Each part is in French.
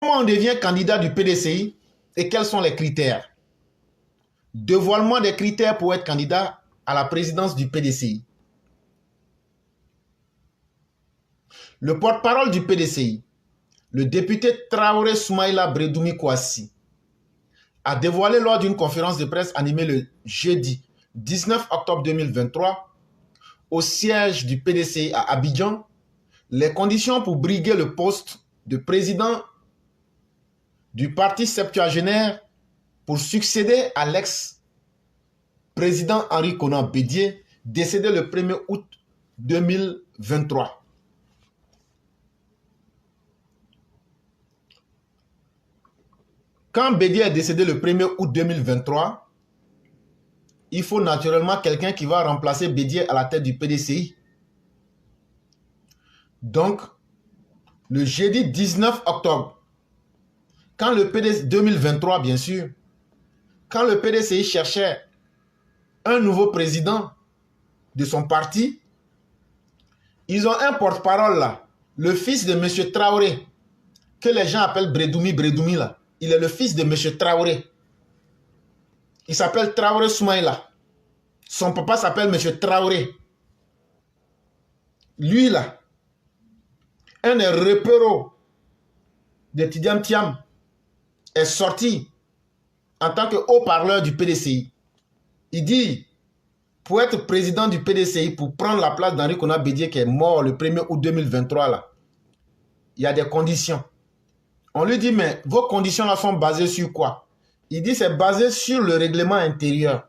on devient candidat du PDCI et quels sont les critères? Dévoilement des critères pour être candidat à la présidence du PDCI. Le porte-parole du PDCI, le député Traoré Soumaïla Bredoumi Kouassi, a dévoilé lors d'une conférence de presse animée le jeudi 19 octobre 2023 au siège du PDCI à Abidjan les conditions pour briguer le poste de président du parti septuagénaire pour succéder à l'ex-président Henri Konan Bédié, décédé le 1er août 2023. Quand Bédié est décédé le 1er août 2023, il faut naturellement quelqu'un qui va remplacer Bédié à la tête du PDCI. Donc, le jeudi 19 octobre, quand le PDCI, 2023 bien sûr, quand le PDCI cherchait un nouveau président de son parti, ils ont un porte-parole là, le fils de M. Traoré, que les gens appellent Bredoumi là. Il est le fils de M. Traoré. Il s'appelle Traoré Soumaïla. Son papa s'appelle M. Traoré. Lui là, un des repéros de Tidiane Thiam est sorti en tant que haut-parleur du PDCI. Il dit, pour être président du PDCI, pour prendre la place d'Henri Konan Bédié qui est mort le 1er août 2023, là, il y a des conditions. On lui dit, mais vos conditions là sont basées sur quoi? Il dit, c'est basé sur le règlement intérieur.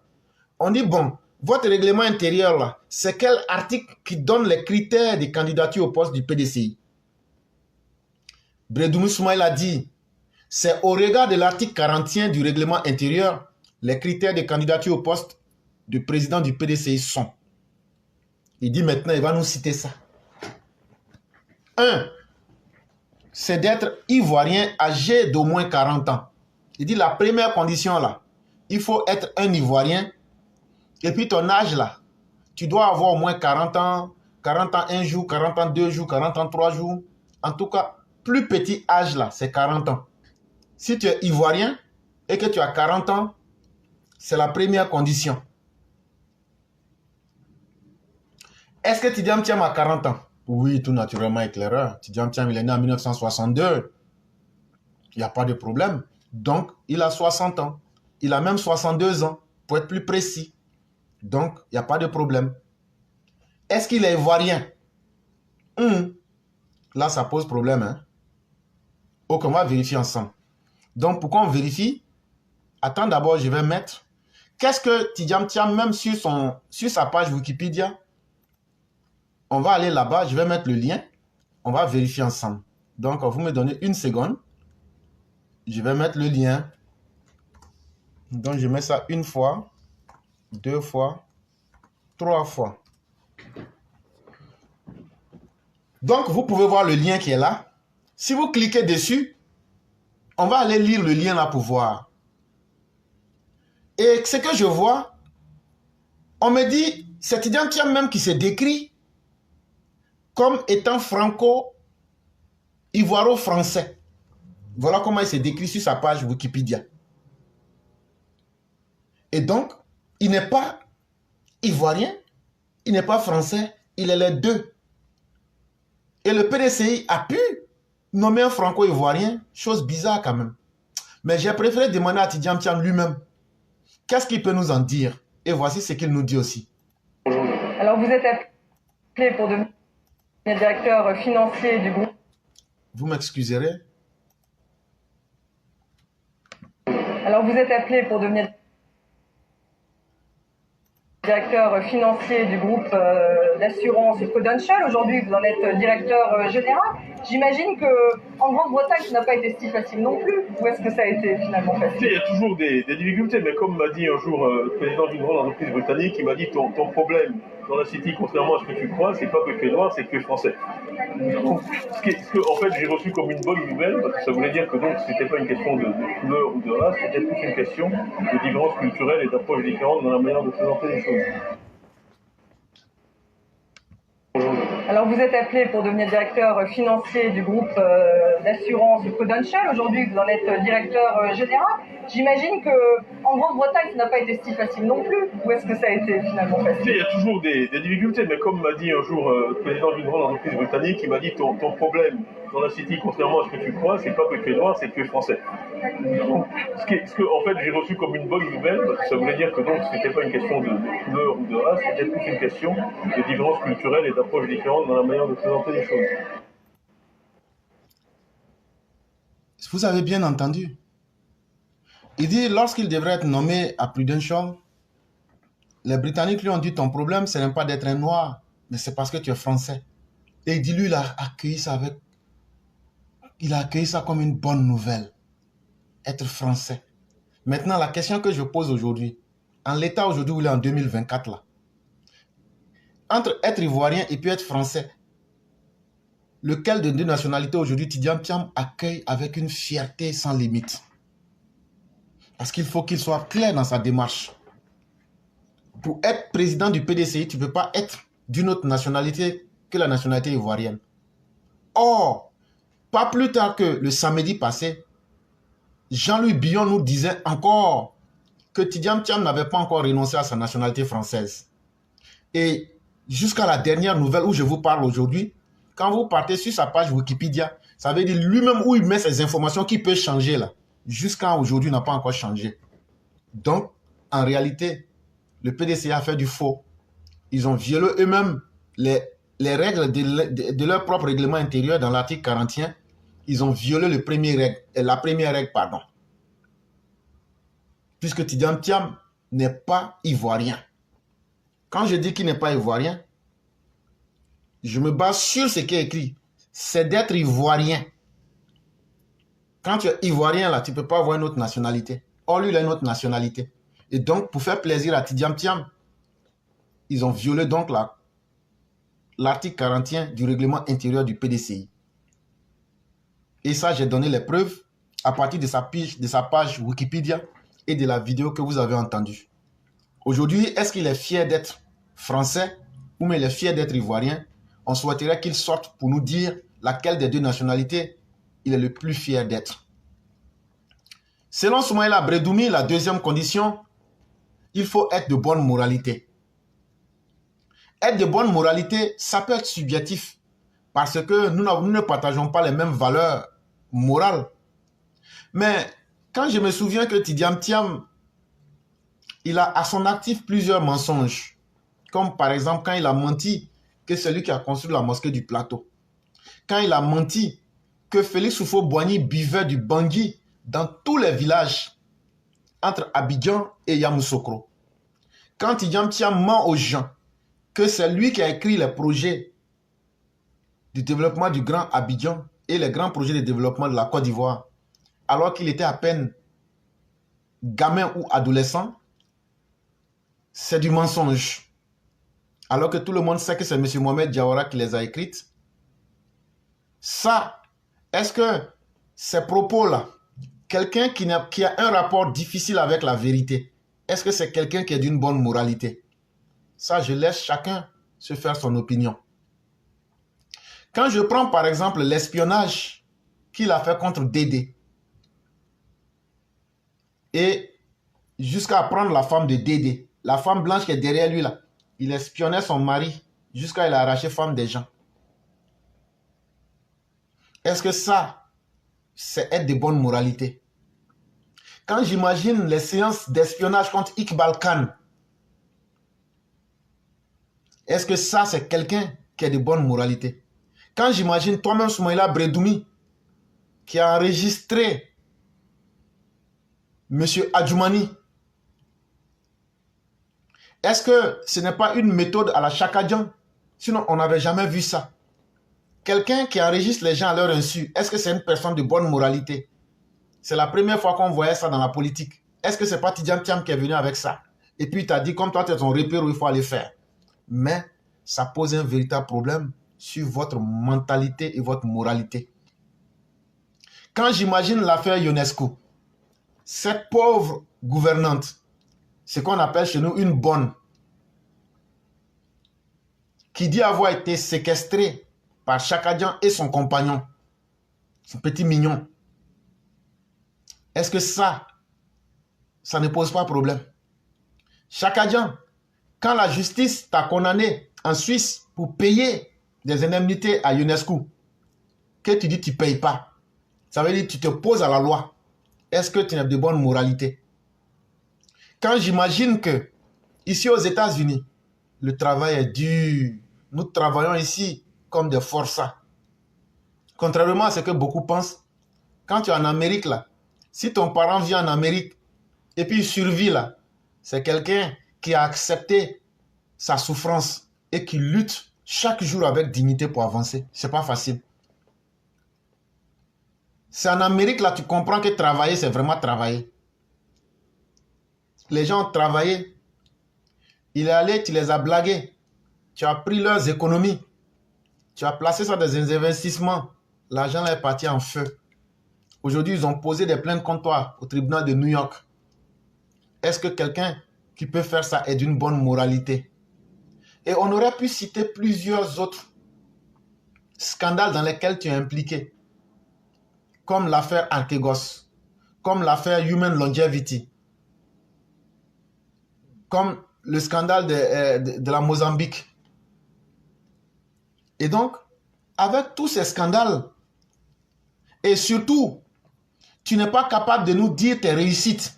On dit, bon, votre règlement intérieur là, c'est quel article qui donne les critères de candidature au poste du PDCI? Bredoumi Soumaïla a dit, c'est au regard de l'article 41 du règlement intérieur, les critères de candidature au poste de président du PDCI sont. Il dit maintenant, il va nous citer ça. 1. C'est d'être ivoirien âgé d'au moins 40 ans. Il dit la première condition là, il faut être un ivoirien. Et puis ton âge là, tu dois avoir au moins 40 ans 1 jour, 40 ans 2 jours, 40 ans 3 jours. En tout cas, plus petit âge là, c'est 40 ans. Si tu es ivoirien et que tu as 40 ans, c'est la première condition. Est-ce que Tidiane Thiam a 40 ans? Oui, tout naturellement éclaireur. Tidiane Thiam, il est né en 1962. Il n'y a pas de problème. Donc, il a 60 ans. Il a même 62 ans, pour être plus précis. Donc, il n'y a pas de problème. Est-ce qu'il est ivoirien? Là, ça pose problème. Hein? Ok, on va vérifier ensemble. Donc, pourquoi on vérifie? Attends, d'abord, je vais mettre... Qu'est-ce que Tidiane Thiam, même sur sa page Wikipédia, on va aller là-bas, je vais mettre le lien. On va vérifier ensemble. Donc, vous me donnez une seconde. Je vais mettre le lien. Donc, je mets ça une fois, 2 fois, 3 fois. Donc, vous pouvez voir le lien qui est là. Si vous cliquez dessus, on va aller lire le lien là pour voir. Et ce que je vois, on me dit, c'est Tidiane Thiam même qui se décrit comme étant franco-ivoiro-français. Voilà comment il se décrit sur sa page Wikipédia. Et donc, il n'est pas ivoirien, il n'est pas français, il est les deux. Et le PDCI a pu nommer un franco-ivoirien, chose bizarre quand même. Mais j'ai préféré demander à Tidiane Thiam lui-même, qu'est-ce qu'il peut nous en dire? Et voici ce qu'il nous dit aussi. Alors vous êtes appelé pour devenir directeur financier du groupe. Vous m'excuserez? Alors vous êtes appelé pour devenir directeur financier du groupe d'assurance Prudential. Aujourd'hui, vous en êtes directeur général. J'imagine qu'en Grande-Bretagne, ça n'a pas été si facile non plus. Ou est-ce que ça a été finalement facile? Il y a toujours des difficultés, mais comme m'a dit un jour le président d'une grande entreprise britannique, il m'a dit ton problème dans la City, contrairement à ce que tu crois, c'est pas que tu es noir, c'est que tu es français. Ce que en fait, j'ai reçu comme une bonne nouvelle, parce que ça voulait dire que donc c'était pas une question de couleur ou de race, c'était plus une question de différence culturelle et d'approche différente dans la manière de présenter les choses. Alors vous êtes appelé pour devenir directeur financier du groupe d'assurance Prudential. Aujourd'hui, vous en êtes directeur général. J'imagine que en Grande-Bretagne, ça n'a pas été si facile non plus. Ou est-ce que ça a été finalement facile? Il y a toujours des difficultés, mais comme m'a dit un jour le président d'une grande entreprise britannique, il m'a dit ton problème dans la City, contrairement à ce que tu crois, c'est pas que tu es noir, c'est que tu es français. Donc, ce que en fait j'ai reçu comme une bonne nouvelle, parce que ça voulait dire que donc c'était pas une question de couleur ou de race, c'était plus une question de différences culturelles et d'approches différentes dans la manière de présenter les choses. Vous avez bien entendu. Il dit, lorsqu'il devrait être nommé à Prudential, les Britanniques lui ont dit, ton problème, ce n'est pas d'être un noir, mais c'est parce que tu es français. Et il dit, lui, il a accueilli ça comme une bonne nouvelle. Être français. Maintenant, la question que je pose aujourd'hui, en l'état aujourd'hui où il est en 2024, là, entre être ivoirien et puis être français, lequel de deux nationalités aujourd'hui Tidjane Thiam accueille avec une fierté sans limite? Parce qu'il faut qu'il soit clair dans sa démarche. Pour être président du PDCI, tu ne peux pas être d'une autre nationalité que la nationalité ivoirienne. Or, pas plus tard que le samedi passé, Jean-Louis Billon nous disait encore que Tidjane Thiam n'avait pas encore renoncé à sa nationalité française. Et jusqu'à la dernière nouvelle où je vous parle aujourd'hui, quand vous partez sur sa page Wikipédia, ça veut dire lui-même où il met ses informations qui peut changer là. Jusqu'à aujourd'hui, n'a pas encore changé. Donc, en réalité, le PDCA a fait du faux. Ils ont violé eux-mêmes les règles de leur propre règlement intérieur dans l'article 41. Ils ont violé la première règle, pardon. Puisque Tidjane Thiam n'est pas ivoirien. Quand je dis qu'il n'est pas ivoirien, je me base sur ce qui est écrit. C'est d'être ivoirien. Quand tu es ivoirien, là, tu ne peux pas avoir une autre nationalité. Or, lui, il a une autre nationalité. Et donc, pour faire plaisir à Tidjane Thiam, ils ont violé donc l'article 41 du règlement intérieur du PDCI. Et ça, j'ai donné les preuves à partir de sa page Wikipédia et de la vidéo que vous avez entendue. Aujourd'hui, est-ce qu'il est fier d'être français ou mais il est fier d'être ivoirien? On souhaiterait qu'il sorte pour nous dire laquelle des deux nationalités il est le plus fier d'être. Selon Soumaïla Bredoumi, la deuxième condition, il faut être de bonne moralité. Être de bonne moralité, ça peut être subjectif parce que nous ne partageons pas les mêmes valeurs morales. Mais quand je me souviens que Tidjane Thiam, il a à son actif plusieurs mensonges, comme par exemple quand il a menti que c'est lui qui a construit la mosquée du Plateau, quand il a menti que Félix Houphouët-Boigny buvait du Bangui dans tous les villages entre Abidjan et Yamoussoukro. Quand Tidjane Thiam ment aux gens que c'est lui qui a écrit les projets du développement du Grand Abidjan et les grands projets de développement de la Côte d'Ivoire, alors qu'il était à peine gamin ou adolescent, c'est du mensonge. Alors que tout le monde sait que c'est M. Mohamed Diawara qui les a écrites. Ça, est-ce que ces propos-là, quelqu'un qui a un rapport difficile avec la vérité, est-ce que c'est quelqu'un qui est d'une bonne moralité? Ça, je laisse chacun se faire son opinion. Quand je prends par exemple l'espionnage qu'il a fait contre Dédé, et jusqu'à prendre la femme de Dédé, la femme blanche qui est derrière lui là, il espionnait son mari jusqu'à il a arraché femme des gens. Est-ce que ça, c'est être de bonne moralité? Quand j'imagine les séances d'espionnage contre Iqbal Khan, est-ce que ça, c'est quelqu'un qui a de bonne moralité? Quand j'imagine toi-même Soumaïla Bredoumi, qui a enregistré M. Adjoumani, est-ce que ce n'est pas une méthode à la Chakadjan? Sinon, on n'avait jamais vu ça. Quelqu'un qui enregistre les gens à leur insu, est-ce que c'est une personne de bonne moralité? C'est la première fois qu'on voyait ça dans la politique. Est-ce que c'est pas Tidjane Thiam qui est venu avec ça? Et puis il t'a dit, comme toi, tu es ton repère où il faut aller faire. Mais ça pose un véritable problème sur votre mentalité et votre moralité. Quand j'imagine l'affaire Ionesco, cette pauvre gouvernante, ce qu'on appelle chez nous une bonne, qui dit avoir été séquestré par Chakadian et son compagnon, son petit mignon. Est-ce que ça ne pose pas problème? Chakadian, quand la justice t'a condamné en Suisse pour payer des indemnités à UNESCO, que tu dis que tu ne payes pas, ça veut dire que tu te poses à la loi. Est-ce que tu as de bonne moralité? Quand j'imagine que ici aux États-Unis, le travail est dur, nous travaillons ici comme des forçats. Contrairement à ce que beaucoup pensent, quand tu es en Amérique, là, si ton parent vient en Amérique et puis il survit là, c'est quelqu'un qui a accepté sa souffrance et qui lutte chaque jour avec dignité pour avancer. C'est pas facile. C'est en Amérique là, tu comprends que travailler, c'est vraiment travailler. Les gens ont travaillé. Il est allé, tu les as blagués. Tu as pris leurs économies. Tu as placé ça dans des investissements. L'argent est parti en feu. Aujourd'hui, ils ont posé des plaintes contre toi au tribunal de New York. Est-ce que quelqu'un qui peut faire ça est d'une bonne moralité? Et on aurait pu citer plusieurs autres scandales dans lesquels tu es impliqué. Comme l'affaire Archegos, comme l'affaire Human Longevity, comme le scandale de la Mozambique. Et donc, avec tous ces scandales, et surtout, tu n'es pas capable de nous dire tes réussites.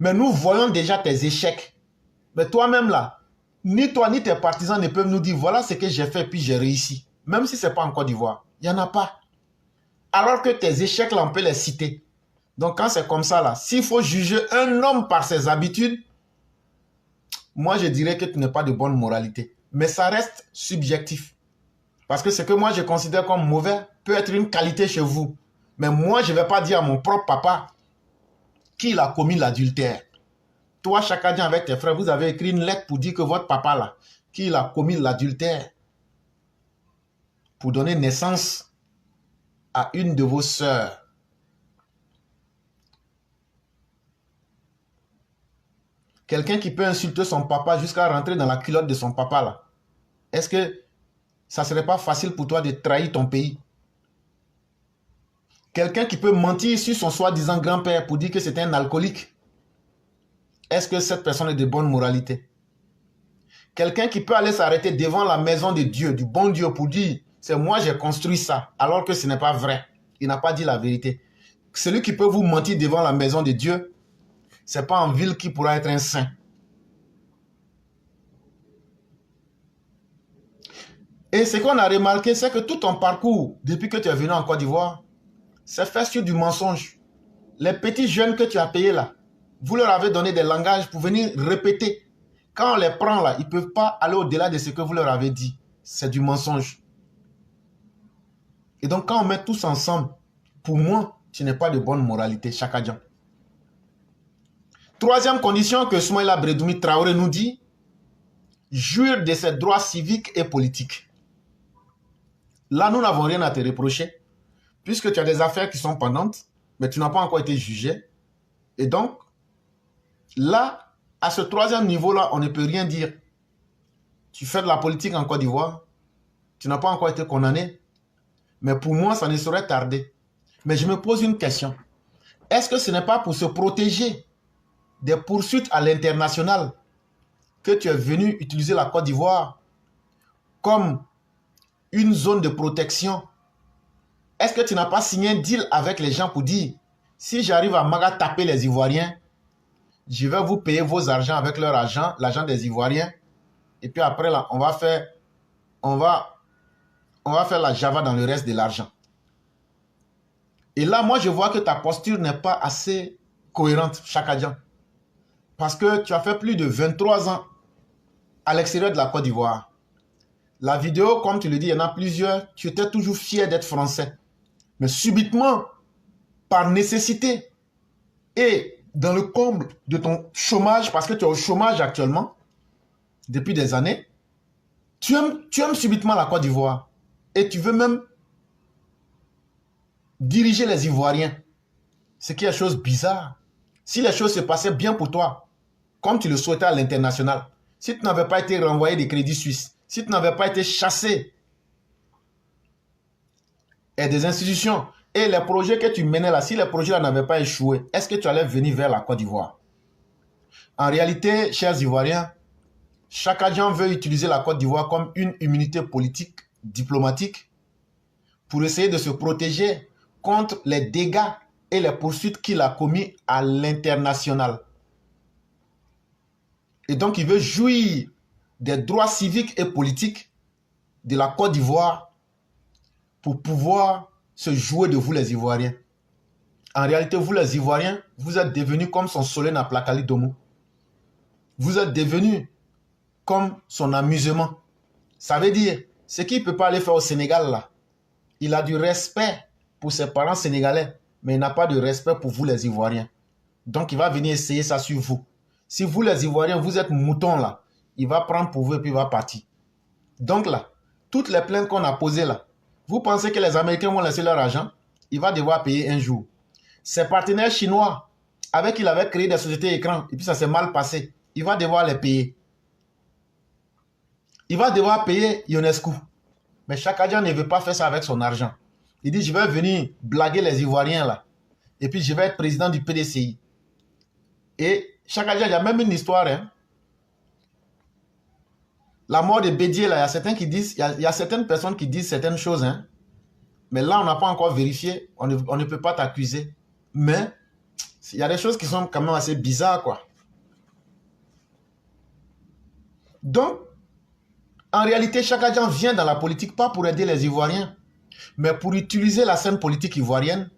Mais nous voyons déjà tes échecs. Mais toi-même là, ni toi ni tes partisans ne peuvent nous dire voilà ce que j'ai fait puis j'ai réussi. Même si ce n'est pas en Côte d'Ivoire. Il n'y en a pas. Alors que tes échecs là, on peut les citer. Donc quand c'est comme ça là, s'il faut juger un homme par ses habitudes, moi je dirais que tu n'as pas de bonne moralité. Mais ça reste subjectif. Parce que ce que moi je considère comme mauvais peut être une qualité chez vous. Mais moi je ne vais pas dire à mon propre papa qu'il a commis l'adultère. Toi, Chakadian, avec tes frères, vous avez écrit une lettre pour dire que votre papa là, qu'il a commis l'adultère pour donner naissance à une de vos sœurs. Quelqu'un qui peut insulter son papa jusqu'à rentrer dans la culotte de son papa là. Est-ce que ça ne serait pas facile pour toi de trahir ton pays? Quelqu'un qui peut mentir sur son soi-disant grand-père pour dire que c'est un alcoolique. Est-ce que cette personne est de bonne moralité? Quelqu'un qui peut aller s'arrêter devant la maison de Dieu, du bon Dieu, pour dire c'est moi j'ai construit ça, alors que ce n'est pas vrai. Il n'a pas dit la vérité. Celui qui peut vous mentir devant la maison de Dieu, ce n'est pas en ville qui pourra être un saint. Et ce qu'on a remarqué, c'est que tout ton parcours, depuis que tu es venu en Côte d'Ivoire, c'est fait sur du mensonge. Les petits jeunes que tu as payés là, vous leur avez donné des langages pour venir répéter. Quand on les prend là, ils ne peuvent pas aller au-delà de ce que vous leur avez dit. C'est du mensonge. Et donc quand on met tous ensemble, pour moi, tu n'es pas de bonne moralité, Chakadian. Troisième condition que Soumaïla Bredoumi Traoré nous dit, jouir de ses droits civiques et politiques. Là, nous n'avons rien à te reprocher, puisque tu as des affaires qui sont pendantes, mais tu n'as pas encore été jugé. Et donc, là, à ce troisième niveau-là, on ne peut rien dire. Tu fais de la politique en Côte d'Ivoire, tu n'as pas encore été condamné, mais pour moi, ça ne saurait tarder. Mais je me pose une question. Est-ce que ce n'est pas pour se protéger des poursuites à l'international que tu es venu utiliser la Côte d'Ivoire comme une zone de protection? Est-ce que tu n'as pas signé un deal avec les gens pour dire si j'arrive à Maga taper les Ivoiriens, je vais vous payer vos argents avec leur argent, l'argent des Ivoiriens, et puis après là, on va faire la Java dans le reste de l'argent. Et là, moi, je vois que ta posture n'est pas assez cohérente, Chakadian. Parce que tu as fait plus de 23 ans à l'extérieur de la Côte d'Ivoire. La vidéo, comme tu le dis, il y en a plusieurs. Tu étais toujours fier d'être français. Mais subitement, par nécessité et dans le comble de ton chômage, parce que tu es au chômage actuellement, depuis des années, tu aimes subitement la Côte d'Ivoire. Et tu veux même diriger les Ivoiriens. Ce qui est chose bizarre. Si les choses se passaient bien pour toi, comme tu le souhaitais à l'international, si tu n'avais pas été renvoyé des crédits suisses, si tu n'avais pas été chassé et des institutions et les projets que tu menais là, si les projets là n'avaient pas échoué, est-ce que tu allais venir vers la Côte d'Ivoire? En réalité, chers Ivoiriens, chaque agent veut utiliser la Côte d'Ivoire comme une immunité politique, diplomatique, pour essayer de se protéger contre les dégâts et les poursuites qu'il a commis à l'international. Et donc, il veut jouir des droits civiques et politiques de la Côte d'Ivoire pour pouvoir se jouer de vous les Ivoiriens. En réalité, vous les Ivoiriens, vous êtes devenus comme son Solène Aplakali Domo. Vous êtes devenus comme son amusement. Ça veut dire, ce qu'il ne peut pas aller faire au Sénégal là, il a du respect pour ses parents sénégalais, mais il n'a pas de respect pour vous les Ivoiriens. Donc il va venir essayer ça sur vous. Si vous les Ivoiriens, vous êtes moutons là, il va prendre pour vous et puis il va partir. Donc là, toutes les plaintes qu'on a posées là, vous pensez que les Américains vont laisser leur argent? Il va devoir payer un jour. Ses partenaires chinois, avec qui il avait créé des sociétés écrans, et puis ça s'est mal passé, il va devoir les payer. Il va devoir payer Ionescu. Mais Chaka ne veut pas faire ça avec son argent. Il dit, je vais venir blaguer les Ivoiriens là. Et puis je vais être président du PDCI. Et Chaka, il y a même une histoire. Hein. La mort de Bédier là, il y a certains qui disent, il y a certaines personnes qui disent certaines choses. Hein. Mais là, on n'a pas encore vérifié. On ne peut pas t'accuser. Mais il y a des choses qui sont quand même assez bizarres, quoi. Donc, en réalité, Chaka Dian vient dans la politique pas pour aider les Ivoiriens, mais pour utiliser la scène politique ivoirienne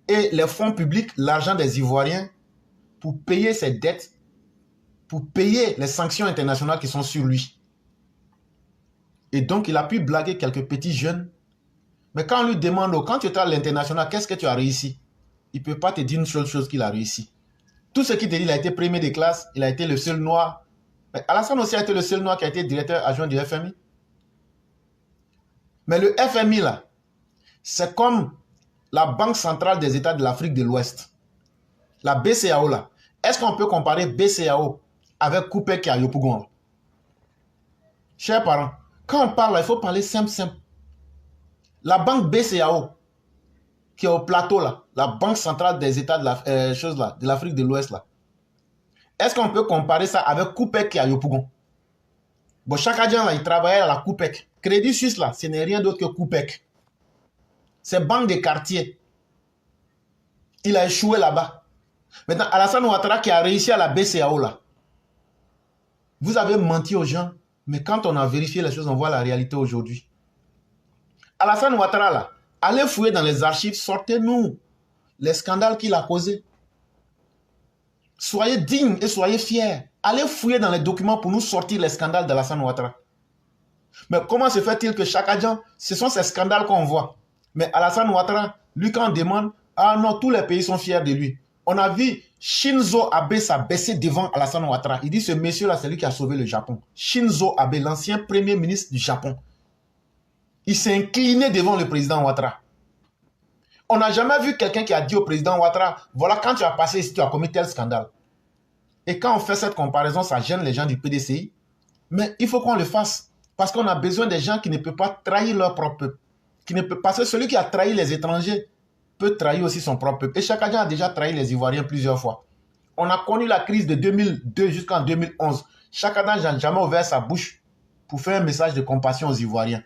et les fonds publics, l'argent des Ivoiriens, pour payer ses dettes, pour payer les sanctions internationales qui sont sur lui. Et donc, il a pu blaguer quelques petits jeunes. Mais quand on lui demande, quand tu étais à l'international, qu'est-ce que tu as réussi? Il ne peut pas te dire une seule chose qu'il a réussi. Tout ce qu'il te dit, il a été premier de classe, il a été le seul noir. Mais Alassane aussi a été le seul noir qui a été directeur adjoint du FMI. Mais le FMI, là, c'est comme la Banque centrale des États de l'Afrique de l'Ouest. La BCAO, là. Est-ce qu'on peut comparer BCAO avec Koupek et Ayopougon? Chers parents, quand on parle, là, il faut parler simple. La banque BCAO, qui est au plateau, là, la Banque centrale des États de l'Afrique de l'Ouest, là. Est-ce qu'on peut comparer ça avec Koupek et Ayopougon? Bon, Chaka Dian, là, il travaillait à la Koupek. Crédit Suisse, là, ce n'est rien d'autre que Koupek. C'est banque des quartiers. Il a échoué là-bas. Maintenant, Alassane Ouattara qui a réussi à la BCAO, là. Vous avez menti aux gens, mais quand on a vérifié les choses, on voit la réalité aujourd'hui. Alassane Ouattara, là, allez fouiller dans les archives, sortez-nous les scandales qu'il a causés. Soyez dignes et soyez fiers. Allez fouiller dans les documents pour nous sortir les scandales d'Alassane Ouattara. Mais comment se fait-il que Chaka Dian, ce sont ces scandales qu'on voit? Mais Alassane Ouattara, lui, quand on demande, ah non, tous les pays sont fiers de lui. On a vu Shinzo Abe s'abaisser devant Alassane Ouattara. Il dit, ce monsieur-là, c'est lui qui a sauvé le Japon. Shinzo Abe, l'ancien premier ministre du Japon. Il s'est incliné devant le président Ouattara. On n'a jamais vu quelqu'un qui a dit au président Ouattara, voilà, quand tu as passé ici, tu as commis tel scandale. Et quand on fait cette comparaison, ça gêne les gens du PDCI. Mais il faut qu'on le fasse. Parce qu'on a besoin des gens qui ne peuvent pas trahir leur propre peuple. Parce que celui qui a trahi les étrangers peut trahir aussi son propre peuple. Et Chaka Dian a déjà trahi les Ivoiriens plusieurs fois. On a connu la crise de 2002 jusqu'en 2011. Chaka Dian n'a jamais ouvert sa bouche pour faire un message de compassion aux Ivoiriens.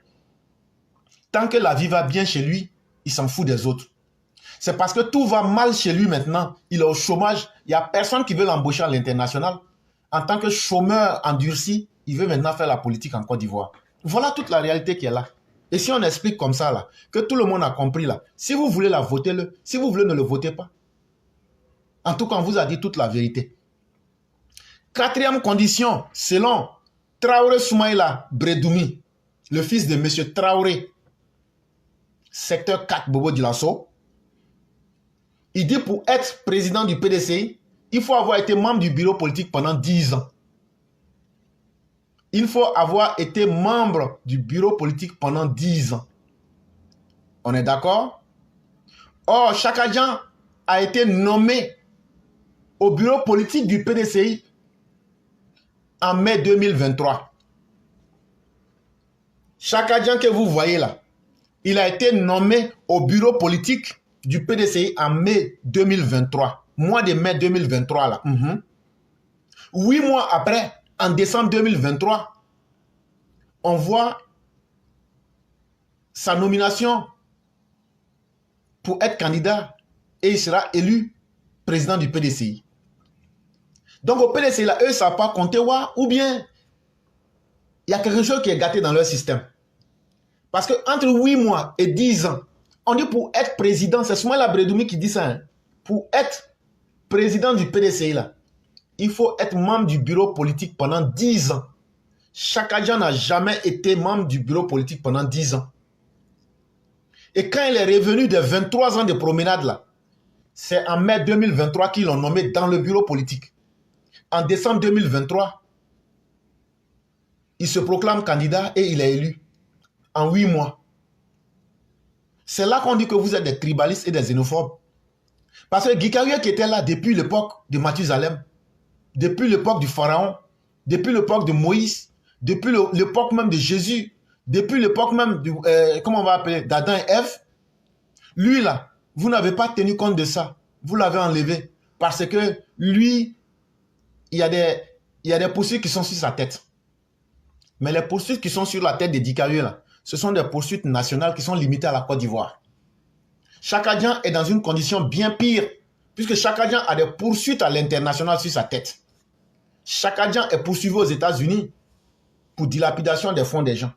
Tant que la vie va bien chez lui, il s'en fout des autres. C'est parce que tout va mal chez lui maintenant. Il est au chômage. Il n'y a personne qui veut l'embaucher à l'international. En tant que chômeur endurci, il veut maintenant faire la politique en Côte d'Ivoire. Voilà toute la réalité qui est là. Et si on explique comme ça, là, que tout le monde a compris, là, si vous voulez la votez-le. Si vous voulez, ne le votez pas. En tout cas, on vous a dit toute la vérité. Quatrième condition, selon Traoré Soumaïla Bredoumi, le fils de M. Traoré, secteur 4 Bobo Dioulasso, il dit pour être président du PDCI, il faut avoir été membre du bureau politique pendant 10 ans. Il faut avoir été membre du bureau politique pendant 10 ans. On est d'accord? Or, Chaka Dian a été nommé au bureau politique du PDCI en mai 2023. Chaka Dian que vous voyez là, il a été nommé au bureau politique du PDCI en mai 2023. Mois de mai 2023 là. 8 mois après, en décembre 2023, on voit sa nomination pour être candidat et il sera élu président du PDCI. Donc au PDCI là, eux ne savent pas compter ou bien il y a quelque chose qui est gâté dans leur système. Parce que entre 8 mois et 10 ans, on dit pour être président, c'est Soumaïla Bredoumi qui dit ça, hein, pour être président du PDCI là, il faut être membre du bureau politique pendant 10 ans. Chaka Dian n'a jamais été membre du bureau politique pendant 10 ans. Et quand il est revenu de 23 ans de promenade là, c'est en mai 2023 qu'ils l'ont nommé dans le bureau politique. En décembre 2023, il se proclame candidat et il est élu en 8 mois. C'est là qu'on dit que vous êtes des tribalistes et des xénophobes. Parce que Gikaria qui était là depuis l'époque de Mathusalem, depuis l'époque du Pharaon, depuis l'époque de Moïse, depuis l'époque même de Jésus, depuis l'époque même du, comment on va appeler, d'Adam et Ève, lui là, vous n'avez pas tenu compte de ça. Vous l'avez enlevé. Parce que lui, il y a des poursuites qui sont sur sa tête. Mais les poursuites qui sont sur la tête des Dikario là, ce sont des poursuites nationales qui sont limitées à la Côte d'Ivoire. Chaka Dian est dans une condition bien pire, puisque Chaka Dian a des poursuites à l'international sur sa tête. Chaka Dian est poursuivi aux États-Unis pour dilapidation des fonds des gens.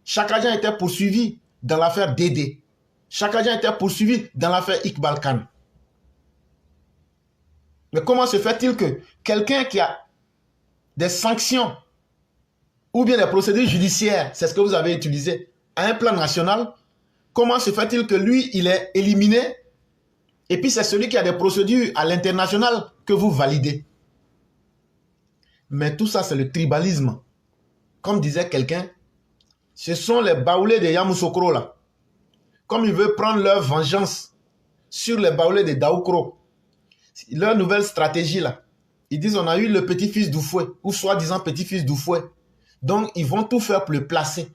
Chaka Dian était poursuivi dans l'affaire Dédé. Chaka Dian était poursuivi dans l'affaire Iqbal Khan. Mais comment se fait-il que quelqu'un qui a des sanctions ou bien des procédures judiciaires, c'est ce que vous avez utilisé, à un plan national, comment se fait-il que lui, il est éliminé et puis c'est celui qui a des procédures à l'international que vous validez? Mais tout ça, c'est le tribalisme. Comme disait quelqu'un, ce sont les baoulés de Yamoussoukro là. Comme ils veulent prendre leur vengeance sur les baoulés de Daoukro. Leur nouvelle stratégie là. Ils disent on a eu le petit-fils d'Oufoué, ou soi-disant petit-fils d'Oufoué. Donc ils vont tout faire pour le placer.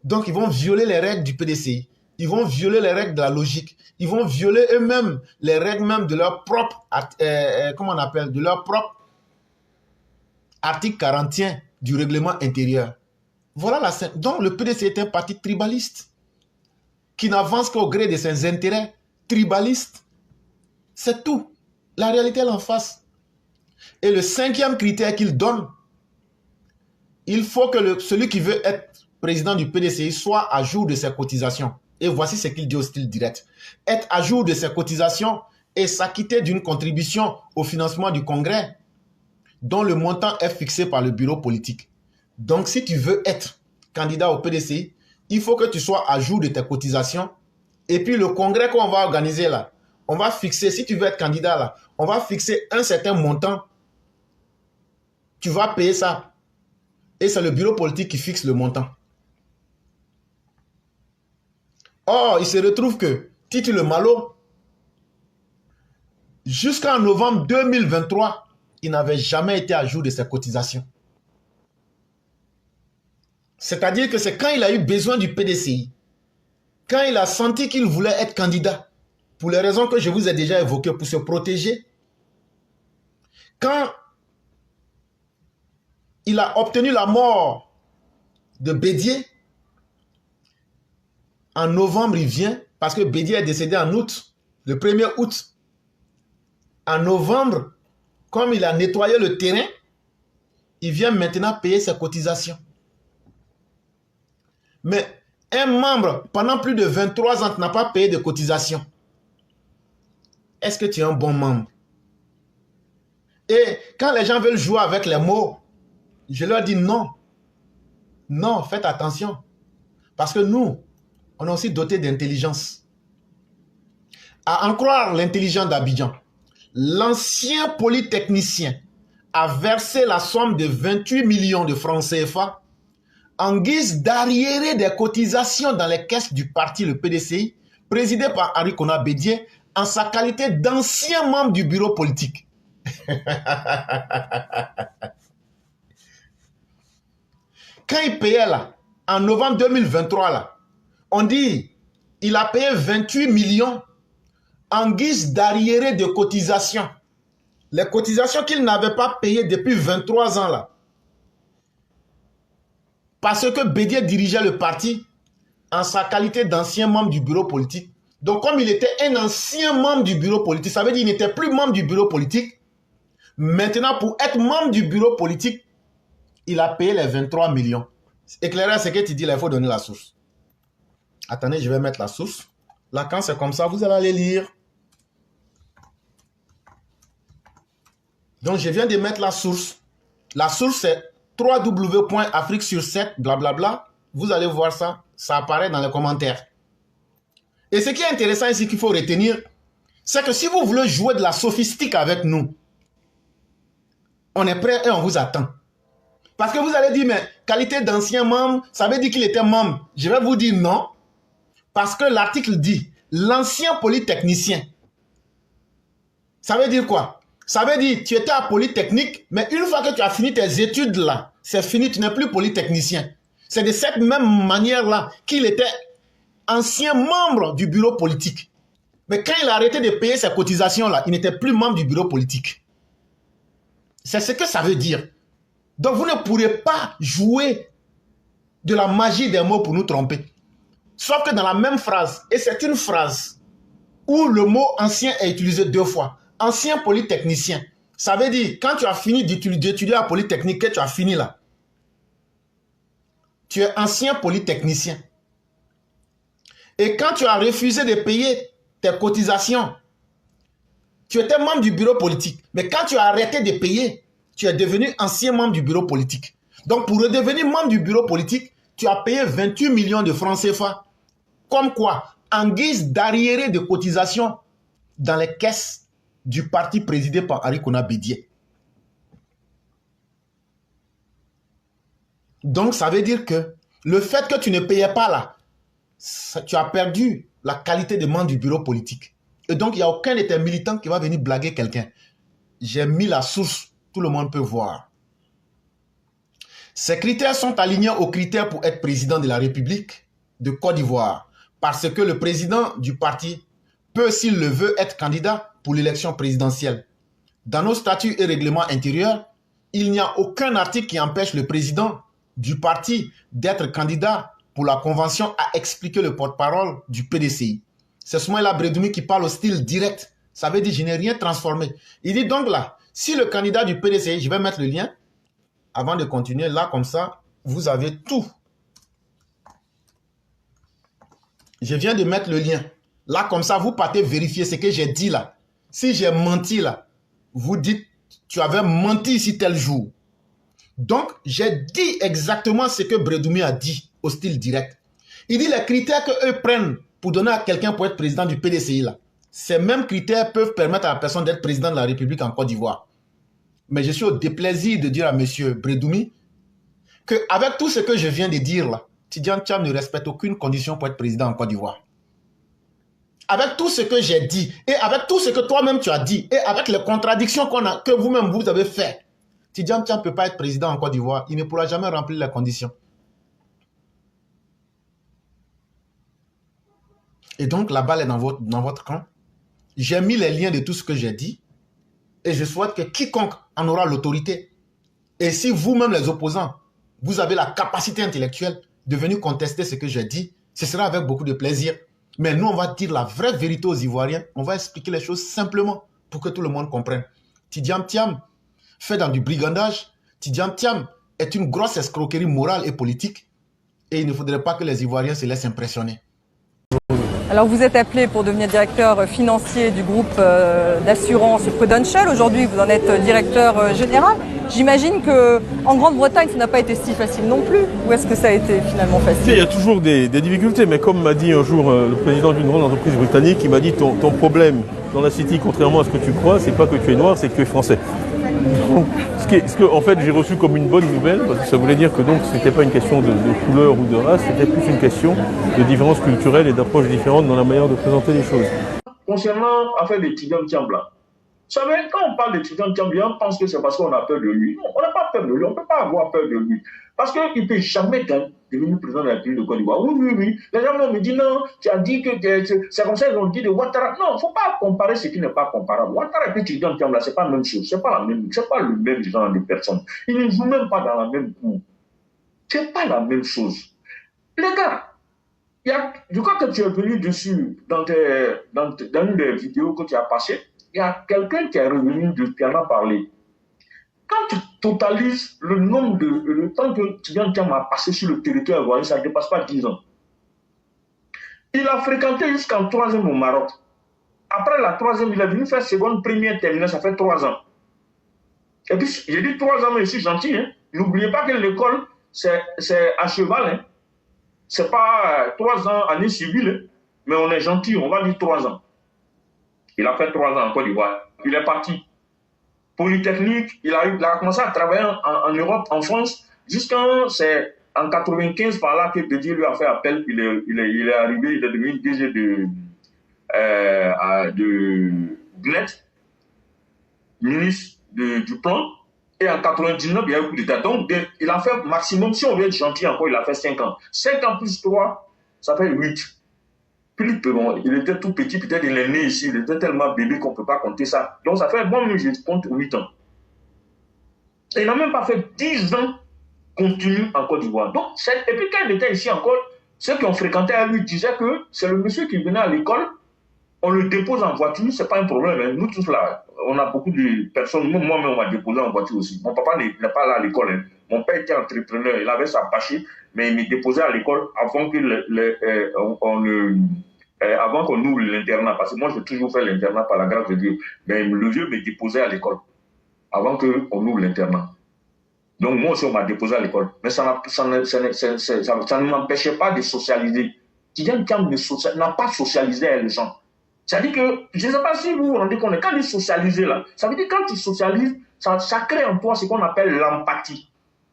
Donc ils vont violer les règles du PDCI. Ils vont violer les règles de la logique. Ils vont violer eux-mêmes les règles même de leur propre, comment on appelle, de leur propre article 41 du règlement intérieur. Voilà la scène. Donc le PDCI est un parti tribaliste qui n'avance qu'au gré de ses intérêts tribalistes. C'est tout. La réalité est en face. Et le 5e critère qu'il donne, il faut que celui qui veut être président du PDCI soit à jour de ses cotisations. Et voici ce qu'il dit au style direct. Être à jour de ses cotisations et s'acquitter d'une contribution au financement du Congrès dont le montant est fixé par le bureau politique. Donc, si tu veux être candidat au PDCI, il faut que tu sois à jour de tes cotisations. Et puis, le congrès qu'on va organiser là, on va fixer, si tu veux être candidat là, on va fixer un certain montant. Tu vas payer ça. Et c'est le bureau politique qui fixe le montant. Or, il se retrouve que Titi Le Malo, jusqu'en novembre 2023, il n'avait jamais été à jour de ses cotisations. C'est-à-dire que c'est quand il a eu besoin du PDCI, quand il a senti qu'il voulait être candidat, pour les raisons que je vous ai déjà évoquées, pour se protéger, quand il a obtenu la mort de Bédié, en novembre, il vient, parce que Bédié est décédé en août, le 1er août. En novembre, comme il a nettoyé le terrain, il vient maintenant payer ses cotisations. Mais un membre, pendant plus de 23 ans, n'a pas payé de cotisations. Est-ce que tu es un bon membre? Et quand les gens veulent jouer avec les mots, je leur dis non. Non, faites attention. Parce que nous, on est aussi doté d'intelligence. À en croire l'intelligence d'Abidjan, l'ancien polytechnicien a versé la somme de 28 millions de francs CFA en guise d'arriéré des cotisations dans les caisses du parti, le PDCI, présidé par Henri Konan Bédié, en sa qualité d'ancien membre du bureau politique. Quand il payait là, en novembre 2023, là, on dit il a payé 28 millions en guise d'arriéré de cotisation. Les cotisations qu'il n'avait pas payées depuis 23 ans, là. Parce que Bédié dirigeait le parti en sa qualité d'ancien membre du bureau politique. Donc, comme il était un ancien membre du bureau politique, ça veut dire qu'il n'était plus membre du bureau politique. Maintenant, pour être membre du bureau politique, il a payé les 23 millions. Éclaireur, c'est que tu dis, là, il faut donner la source. Attendez, je vais mettre la source. Là, quand c'est comme ça, vous allez aller lire. Donc, je viens de mettre la source. La source, c'est www.afrique sur 7, blablabla. Vous allez voir ça. Ça apparaît dans les commentaires. Et ce qui est intéressant ici qu'il faut retenir, c'est que si vous voulez jouer de la sophistique avec nous, on est prêt et on vous attend. Parce que vous allez dire, mais qualité d'ancien membre, ça veut dire qu'il était membre. Je vais vous dire non. Parce que l'article dit, l'ancien polytechnicien. Ça veut dire quoi? Ça veut dire, tu étais à Polytechnique, mais une fois que tu as fini tes études là, c'est fini, tu n'es plus polytechnicien. C'est de cette même manière-là qu'il était ancien membre du bureau politique. Mais quand il a arrêté de payer ses cotisations-là, il n'était plus membre du bureau politique. C'est ce que ça veut dire. Donc vous ne pourrez pas jouer de la magie des mots pour nous tromper. Sauf que dans la même phrase, et c'est une phrase où le mot ancien est utilisé deux fois. Ancien polytechnicien. Ça veut dire, quand tu as fini d'étudier à Polytechnique, que tu as fini là, tu es ancien polytechnicien. Et quand tu as refusé de payer tes cotisations, tu étais membre du bureau politique. Mais quand tu as arrêté de payer, tu es devenu ancien membre du bureau politique. Donc pour redevenir membre du bureau politique, tu as payé 28 millions de francs CFA. Comme quoi? En guise d'arriéré de cotisation dans les caisses du parti présidé par Arikona Bédié. Donc ça veut dire que le fait que tu ne payais pas là, tu as perdu la qualité de membre du bureau politique. Et donc il n'y a aucun de tes militants qui va venir blaguer quelqu'un. J'ai mis la source, tout le monde peut voir. Ces critères sont alignés aux critères pour être président de la République de Côte d'Ivoire. Parce que le président du parti peut, s'il le veut, être candidat pour l'élection présidentielle. Dans nos statuts et règlements intérieurs, il n'y a aucun article qui empêche le président du parti d'être candidat pour la convention, a expliqué le porte-parole du PDCI. C'est Soumaïla Bredoumi qui parle au style direct. Ça veut dire je n'ai rien transformé. Il dit donc là, si le candidat du PDCI, je vais mettre le lien, avant de continuer, là comme ça, vous avez tout. Je viens de mettre le lien. Là comme ça, vous partez vérifier ce que j'ai dit là. Si j'ai menti là, vous dites, tu avais menti ici tel jour. Donc, j'ai dit exactement ce que Bredoumi a dit au style direct. Il dit les critères qu'eux prennent pour donner à quelqu'un pour être président du PDCI là. Ces mêmes critères peuvent permettre à la personne d'être président de la République en Côte d'Ivoire. Mais je suis au déplaisir de dire à M. Bredoumi qu'avec tout ce que je viens de dire là, Tidjane Thiam ne respecte aucune condition pour être président en Côte d'Ivoire. Avec tout ce que j'ai dit, et avec tout ce que toi-même tu as dit, et avec les contradictions que vous-même vous avez fait, Tidjane Thiam ne peut pas être président en Côte d'Ivoire. Il ne pourra jamais remplir les conditions. Et donc, la balle est dans votre camp. J'ai mis les liens de tout ce que j'ai dit. Et je souhaite que quiconque en aura l'autorité. Et si vous-même, les opposants, vous avez la capacité intellectuelle de venir contester ce que j'ai dit, ce sera avec beaucoup de plaisir. Mais nous, on va dire la vraie vérité aux Ivoiriens. On va expliquer les choses simplement pour que tout le monde comprenne. Tidjane Thiam fait dans du brigandage. Tidjane Thiam est une grosse escroquerie morale et politique. Et il ne faudrait pas que les Ivoiriens se laissent impressionner. Alors vous êtes appelé pour devenir directeur financier du groupe d'assurance Prudential. Aujourd'hui, vous en êtes directeur général. J'imagine qu'en Grande-Bretagne, ça n'a pas été si facile non plus. Ou est-ce que ça a été finalement facile? Il y a toujours des difficultés, mais comme m'a dit un jour le président d'une grande entreprise britannique, il m'a dit ton problème dans la City, contrairement à ce que tu crois, c'est pas que tu es noir, c'est que tu es français. Donc, ce que en fait j'ai reçu comme une bonne nouvelle, parce que ça voulait dire que donc c'était pas une question de couleur ou de race, c'était plus une question de différences culturelles et d'approches différentes dans la manière de présenter les choses. Concernant l'affaire de Tidjane Thiam, Vous savez, quand on parle d'étudiant Tiambi, on pense que c'est parce qu'on a peur de lui. Non, on n'a pas peur de lui, on ne peut pas avoir peur de lui. Parce qu'il ne peut jamais devenir président de la République de Côte d'Ivoire. Oui, oui, oui. Les gens me disent non, tu as dit que c'est comme ça, ils ont dit de Ouattara. Non, il ne faut pas comparer ce qui n'est pas comparable. Ouattara et l'étudiant Tiambi, ce n'est pas la même chose. Ce n'est pas le même genre de personne. Ils ne jouent même pas dans la même cour. Ce n'est pas la même chose. Les gars, je crois que tu es venu dessus dans une des vidéos que tu as passées. Il y a quelqu'un qui est revenu, qui en a parlé. Quand tu totalises le temps que Tidjane Thiam a passé sur le territoire ivoirien, ça ne dépasse pas 10 ans. Il a fréquenté jusqu'en 3e au Maroc. Après la 3e, il est venu faire seconde, première, terminale, ça fait 3 ans. Et puis, j'ai dit 3 ans, mais je suis gentil. Hein. N'oubliez pas que l'école, c'est à cheval. Hein. Ce n'est pas 3 ans année civile, hein. Mais on est gentil, on va dire 3 ans. Il a fait 3 ans en Côte d'Ivoire. Il est parti. Polytechnique, il a commencé à travailler en Europe, en France, jusqu'en 95, par là que Bédier lui a fait appel. Il est arrivé, il est devenu DG de Gnet, ministre du plan. Et en 99, il y a eu un coup d'État. Donc, il a fait maximum, si on veut être gentil encore, il a fait 5 ans. 5 ans plus 3, ça fait 8. Puis, bon, il était tout petit, peut-être il est né ici, il était tellement bébé qu'on ne peut pas compter ça. Donc, ça fait, moi-même, je compte 8 ans. Et il n'a même pas fait 10 ans continu en Côte d'Ivoire. Donc, et puis quand il était ici encore, ceux qui ont fréquenté à lui disaient que c'est le monsieur qui venait à l'école, on le dépose en voiture, ce n'est pas un problème. Hein. Nous tous là, on a beaucoup de personnes, moi-même on m'a déposé en voiture aussi. Mon papa n'est pas là à l'école. Hein. Mon père était entrepreneur, il avait sa bâchée, mais il me déposait à l'école avant que avant qu'on ouvre l'internat, parce que moi j'ai toujours fait l'internat par la grâce de Dieu, mais le vieux me déposait à l'école avant qu'on ouvre l'internat. Donc moi aussi on m'a déposé à l'école, mais ça ne m'empêchait pas de socialiser. Tidjane Thiam n'a pas socialisé avec les gens. C'est-à-dire que, je ne sais pas si vous vous rendez compte, quand il socialise là, ça veut dire que quand tu socialises, ça crée en toi ce qu'on appelle l'empathie.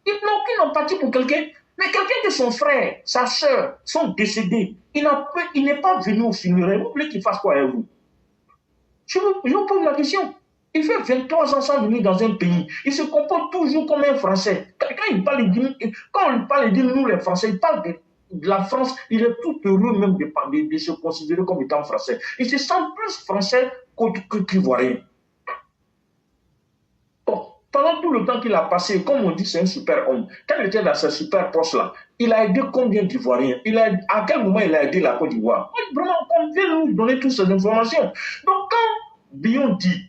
Il n'a aucune empathie pour quelqu'un. Mais quelqu'un que son frère, sa soeur sont décédés, il n'est pas venu au funérailles. Vous voulez qu'il fasse quoi avec vous? Je vous pose la question. Il fait 23 ans sans venir dans un pays. Il se comporte toujours comme un Français. Quand on lui parle, il dit nous les Français, il parle de la France, il est tout heureux même de se considérer comme étant français. Il se sent plus français qu'Ivoirien. Pendant tout le temps qu'il a passé, comme on dit, c'est un super homme. Quand il était dans ce super poste-là, il a aidé combien d'Ivoiriens? À quel moment il a aidé la Côte d'Ivoire? Vraiment, on vient nous donner toutes ces informations. Donc, quand Bion dit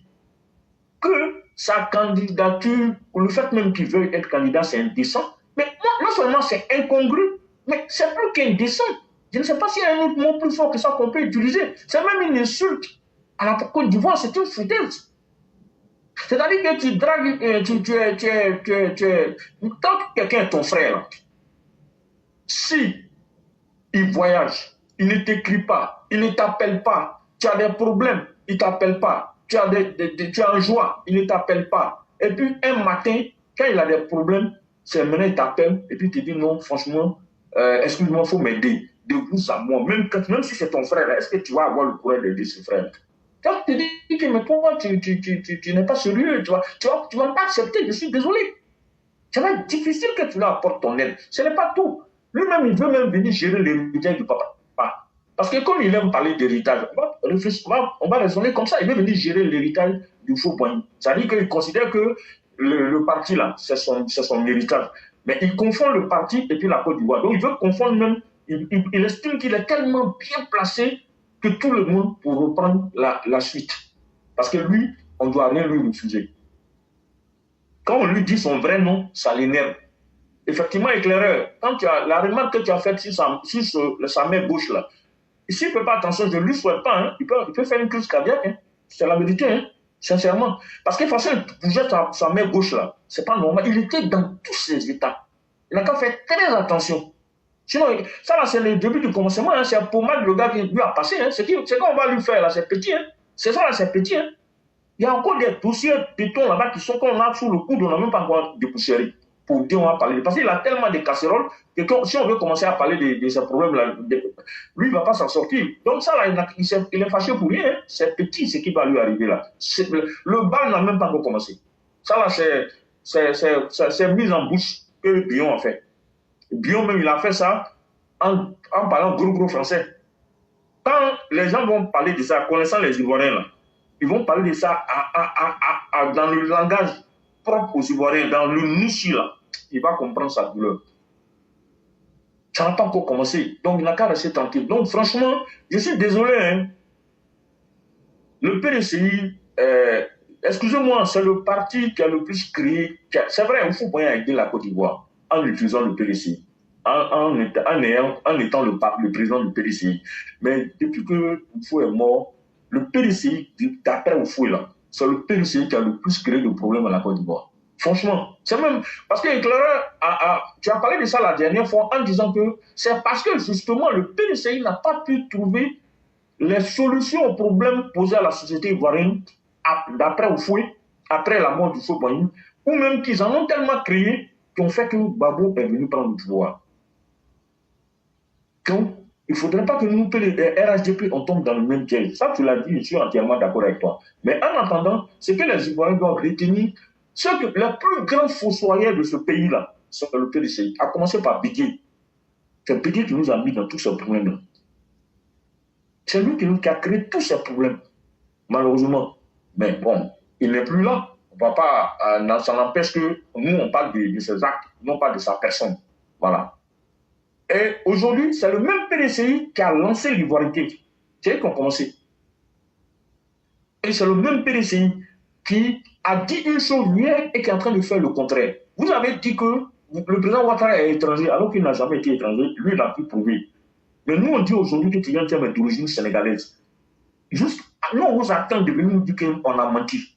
que sa candidature, ou le fait même qu'il veuille être candidat, c'est indécent, mais non seulement c'est incongru, mais c'est plus qu'indécent. Je ne sais pas s'il y a un autre mot plus fort que ça qu'on peut utiliser. C'est même une insulte à la Côte d'Ivoire, c'est une foutaise. C'est-à-dire que tu dragues, tant que quelqu'un est ton frère, si il voyage, il ne t'écrit pas, il ne t'appelle pas, tu as des problèmes, il ne t'appelle pas, tu as en joie, il ne t'appelle pas. Et puis un matin, quand il a des problèmes, c'est maintenant il t'appelle et puis il te dit non, franchement, excuse-moi, il faut m'aider. De vous à moi, même si c'est ton frère, est-ce que tu vas avoir le courage d'aider ce frère? Quand tu te dis que mais toi, tu n'es pas sérieux, tu vas pas accepter, je suis désolé. Ça va être difficile que tu lui apportes ton aide. Ce n'est pas tout. Lui-même, il veut même venir gérer l'héritage du papa. Parce que comme il aime parler d'héritage, on va raisonner comme ça. Il veut venir gérer l'héritage du Faux-Boigny. C'est-à-dire qu'il considère que le parti, là, c'est son héritage. Mais il confond le parti et puis la Côte d'Ivoire. Donc il veut confondre même, il estime qu'il est tellement bien placé que tout le monde pour reprendre la suite. Parce que lui, on ne doit rien lui refuser. Quand on lui dit son vrai nom, ça l'énerve. Effectivement, éclaireur, quand tu as la remarque que tu as faite sur sa main gauche là, s'il ne fait pas attention, je ne lui souhaite pas, hein, il peut faire une crise cardiaque. Hein. C'est la vérité, hein, sincèrement. Parce que façon il bougeait sa main gauche là, c'est pas normal. Il était dans tous ses états. Il n'a qu'à faire très attention. Sinon, ça là, c'est le début du commencement. Hein. C'est un pommade le gars qui lui a passé. Hein. C'est qu'on va lui faire là, c'est petit. Hein. C'est ça là, c'est petit. Hein. Il y a encore des dossiers béton là-bas qui sont qu'on a sous le coude, on n'a même pas encore dépoussiéré. pour dire on va parler. Parce qu'il a tellement de casseroles que si on veut commencer à parler de ces problèmes-là, lui, il ne va pas s'en sortir. Donc ça, là, il est fâché pour rien. Hein. C'est petit ce qui va lui arriver là. Le bal n'a même pas encore commencé. Ça, là, c'est mise en bouche que Bion a fait. Bion même, il a fait ça en parlant gros français. Quand les gens vont parler de ça, connaissant les Ivoiriens, là, ils vont parler de ça dans le langage propre aux Ivoiriens, dans le nichi, là. Il va comprendre sa douleur. Ça n'a pas encore commencé. Donc, il n'a qu'à rester tranquille. Donc, franchement, je suis désolé. Hein. Le PDCI, excusez-moi, c'est le parti qui a le plus crié. C'est vrai, il faut bien aider la Côte d'Ivoire en utilisant le PDCI. En étant le président du PDCI. Mais depuis que Oufou est mort, le PDCI, d'après Oufou là, c'est le PDCI qui a le plus créé de problèmes à la Côte d'Ivoire. Franchement, c'est même... Parce que tu as parlé de ça la dernière fois en disant que c'est parce que justement le PDCI n'a pas pu trouver les solutions aux problèmes posés à la société ivoirienne d'après Oufou, après la mort du Fou Boigny, ou même qu'ils en ont tellement créé qui ont fait que Gbagbo est venu prendre le pouvoir. Donc, il ne faudrait pas que nous, les RHDP, on tombe dans le même piège. Ça, tu l'as dit, je suis entièrement d'accord avec toi. Mais en attendant, c'est que les Ivoiriens doivent retenir ce que les plus grands fossoyeurs de ce pays-là sont le PDCI, à commencer par Bigé. C'est Bigé qui nous a mis dans tous ces problèmes-là. C'est lui qui a créé tous ces problèmes, malheureusement. Mais bon, il n'est plus là. On ne va pas, ça n'empêche que nous, on parle de ses actes, non pas de sa personne. Voilà. Et aujourd'hui, c'est le même PDCI qui a lancé l'ivoirité. C'est eux qui ont commencé. Et c'est le même PDCI qui a dit une chose hier et qui est en train de faire le contraire. Vous avez dit que le président Ouattara est étranger alors qu'il n'a jamais été étranger. Lui, il a pu prouver. Mais nous, on dit aujourd'hui que Tidjane Thiam est d'origine sénégalaise. Juste, nous, on vous attend de venir nous dire qu'on a menti.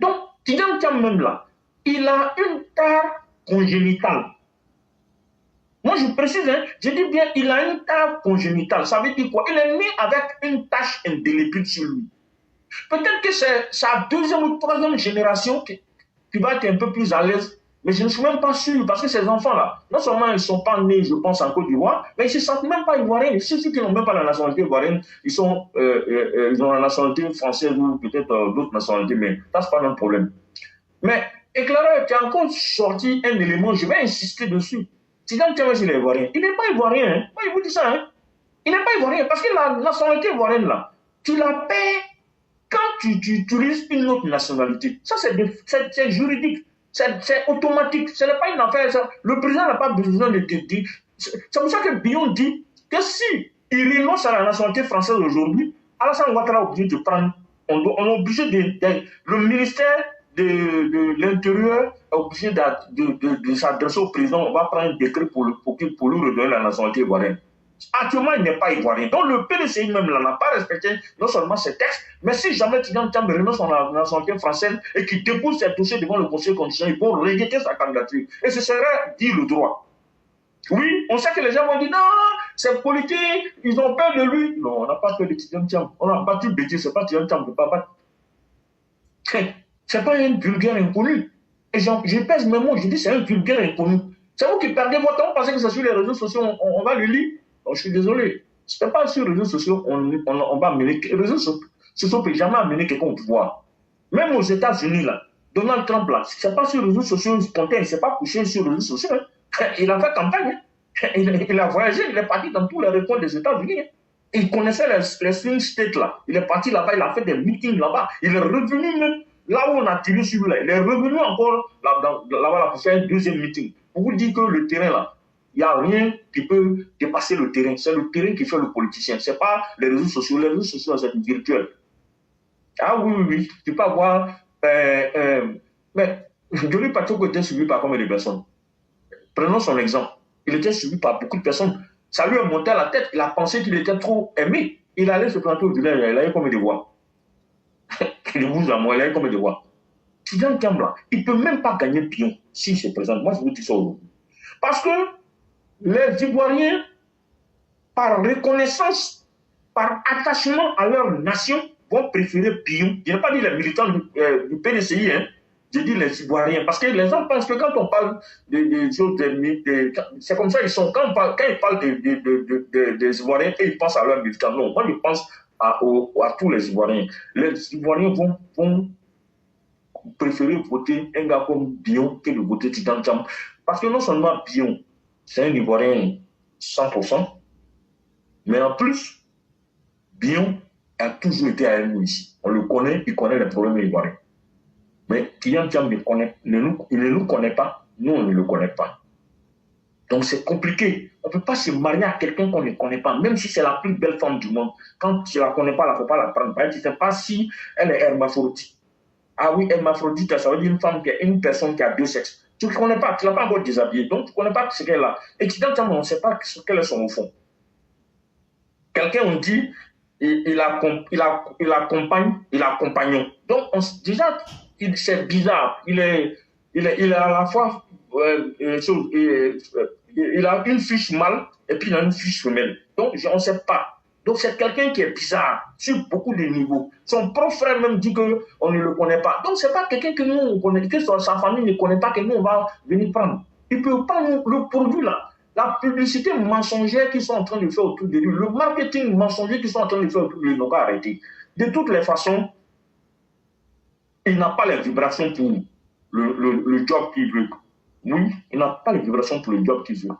Donc, Tidjane Thiam même là, il a une tare congénitale. Moi, je précise, hein, je dis bien, il a une tare congénitale. Ça veut dire quoi? Il est né avec une tache indélébile sur lui. Peut-être que c'est sa deuxième ou troisième génération qui va être un peu plus à l'aise. Mais je ne suis même pas sûr, parce que ces enfants-là, non seulement ils ne sont pas nés, je pense, en Côte d'Ivoire, mais ils ne se sentent même pas ivoiriens. Ceux qui n'ont même pas la nationalité ivoirienne, ils ont la nationalité française ou peut-être d'autres nationalités, mais ça, ce n'est pas notre problème. Mais éclaireur, tu as encore sorti un élément, je vais insister dessus. Tidjane Thiam, il est ivoirien. Il n'est pas ivoirien. Hein. Moi, je vous dis ça. Hein. Il n'est pas ivoirien, parce que la nationalité ivoirienne, là, tu la paies quand tu utilises une autre nationalité. Ça, c'est juridique. C'est automatique. Ce n'est pas une affaire. Ça. Le président n'a pas besoin de te dire. C'est pour ça que Bion dit que si il renonce à la nationalité française aujourd'hui, Alassane Ouattara est obligé de prendre. On est obligé le ministère de l'Intérieur est obligé de s'adresser au président. On va prendre un décret pour lui redonner la nationalité ivoirienne. Actuellement, il n'est pas ivoirien. Donc, le PDCI même là n'a pas respecté non seulement ces textes, mais si jamais Tidjane Thiam renonce à la nationalité française et qu'il dépose ses dossiers devant le Conseil constitutionnel, ils vont rejeter sa candidature. Et ce serait dire le droit. Oui, on sait que les gens vont dire non, c'est politique, ils ont peur de lui. Non, on n'a pas peur de Tidjane Thiam. On a battu Bédié, c'est pas Tidjane Thiam, on ne peut pas battre. C'est pas un vulgaire inconnu. Et je pèse mes mots, je dis c'est un vulgaire inconnu. C'est vous qui perdez votre temps, pensez que c'est sur les réseaux sociaux, on va le lire. Oh, je suis désolé. Ce n'est pas sur les réseaux sociaux on va amener. Les réseaux sociaux ne peuvent jamais amener quelqu'un au pouvoir. Même aux États-Unis, là, Donald Trump, là, ce n'est pas sur les réseaux sociaux spontanés, il ne s'est pas couché sur les réseaux sociaux. Hein. Il a fait campagne. Hein. Il a voyagé, il est parti dans tous les recoins des États-Unis. Hein. Il connaissait les swing states, là. Il est parti là-bas, il a fait des meetings là-bas. Il est revenu même là où on a tiré sur lui. Là. Il est revenu encore là-bas pour faire un deuxième meeting. Pour vous dire que le terrain, là, il n'y a rien qui peut dépasser le terrain. C'est le terrain qui fait le politicien. Ce n'est pas les réseaux sociaux. Les réseaux sociaux, c'est virtuel. Ah oui. Tu peux avoir... mais Johnny Pacheco était suivi par combien de personnes? Prenons son exemple. Il était suivi par beaucoup de personnes. Ça lui a monté à la tête. Il a pensé qu'il était trop aimé. Il allait se planter au village. Il avait combien de voix? Il vous a il avait combien de voix? Tidjane Thiam là, il ne peut même pas gagner pion s'il se présente. Moi, je vous dis ça aujourd'hui. Parce que les Ivoiriens, par reconnaissance, par attachement à leur nation, vont préférer Bion. Je n'ai pas dit les militants du PDCI, hein, Je dis les Ivoiriens, parce que les gens pensent que quand on parle des choses, c'est comme ça ils sont. Quand ils parlent des Ivoiriens, et ils pensent à leurs militants. Non, moi je pense à tous les Ivoiriens. Les Ivoiriens vont préférer voter un gars comme Bion que de voter Tidan Cham. Parce que non seulement Bion, c'est un Ivoirien 100%, mais en plus, Bion a toujours été avec nous ici. On le connaît, il connaît les problèmes ivoiriens. Mais Tidan Cham il ne nous connaît pas, nous on ne le connaît pas. Donc c'est compliqué. On ne peut pas se marier à quelqu'un qu'on ne connaît pas, même si c'est la plus belle femme du monde. Quand tu ne la connais pas, il ne faut pas la prendre. Tu ne sais pas si elle est hermaphrodite. Ah oui, hermaphrodite, ça veut dire une personne qui a deux sexes. Tu ne connais pas, tu ne l'as pas encore déshabillée, donc tu ne connais pas ce qu'elle a. Et tu on ne sait pas quel est son fond. Quelqu'un, on dit, il accompagne, il accompagnant. Donc, déjà, c'est bizarre. Il est à la fois, il a une fiche mâle et puis il a une fiche femelle. Donc, on ne sait pas. Donc, c'est quelqu'un qui est bizarre sur beaucoup de niveaux. Son propre frère même dit qu'on ne le connaît pas. Donc, ce n'est pas quelqu'un que nous, on connaît, que sa famille ne connaît pas, que nous, on va venir prendre. Il ne peut pas nous, le produit là. La publicité mensongère qu'ils sont en train de faire autour de lui, le marketing mensonger qu'ils sont en train de faire autour de lui, ils n'ont pas arrêté. De toutes les façons, il n'a pas les vibrations pour le job qu'il veut. Oui, il n'a pas les vibrations pour le job qu'il veut.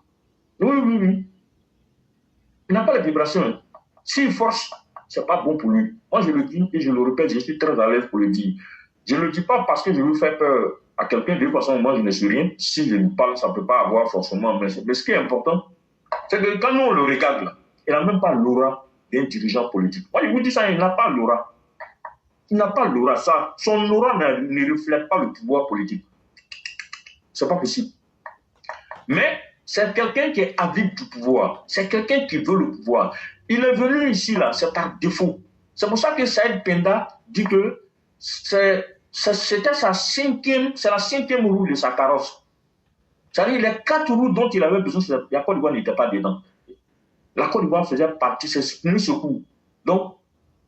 Oui. Il n'a pas les vibrations. S'il force, ce n'est pas bon pour lui. Moi, je le dis et je le répète, je suis très à l'aise pour le dire. Je ne le dis pas parce que je veux faire peur à quelqu'un. De toute façon, moi, je ne suis rien. Si je lui parle, ça ne peut pas avoir forcément. Mais ce qui est important, c'est que quand nous, on le regarde, là, il n'a même pas l'aura d'un dirigeant politique. Moi, je vous dis ça, il n'a pas l'aura. Il n'a pas l'aura. Son aura ne reflète pas le pouvoir politique. Ce n'est pas possible. Mais c'est quelqu'un qui est avide du pouvoir. C'est quelqu'un qui veut le pouvoir. Il est venu ici, là, c'est par défaut. C'est pour ça que Saïd Penda dit que c'était la cinquième roue de sa carrosse. C'est-à-dire les 4 roues dont il avait besoin, la Côte d'Ivoire n'était pas dedans. La Côte d'Ivoire faisait partie, c'est ce pneu secours. Donc,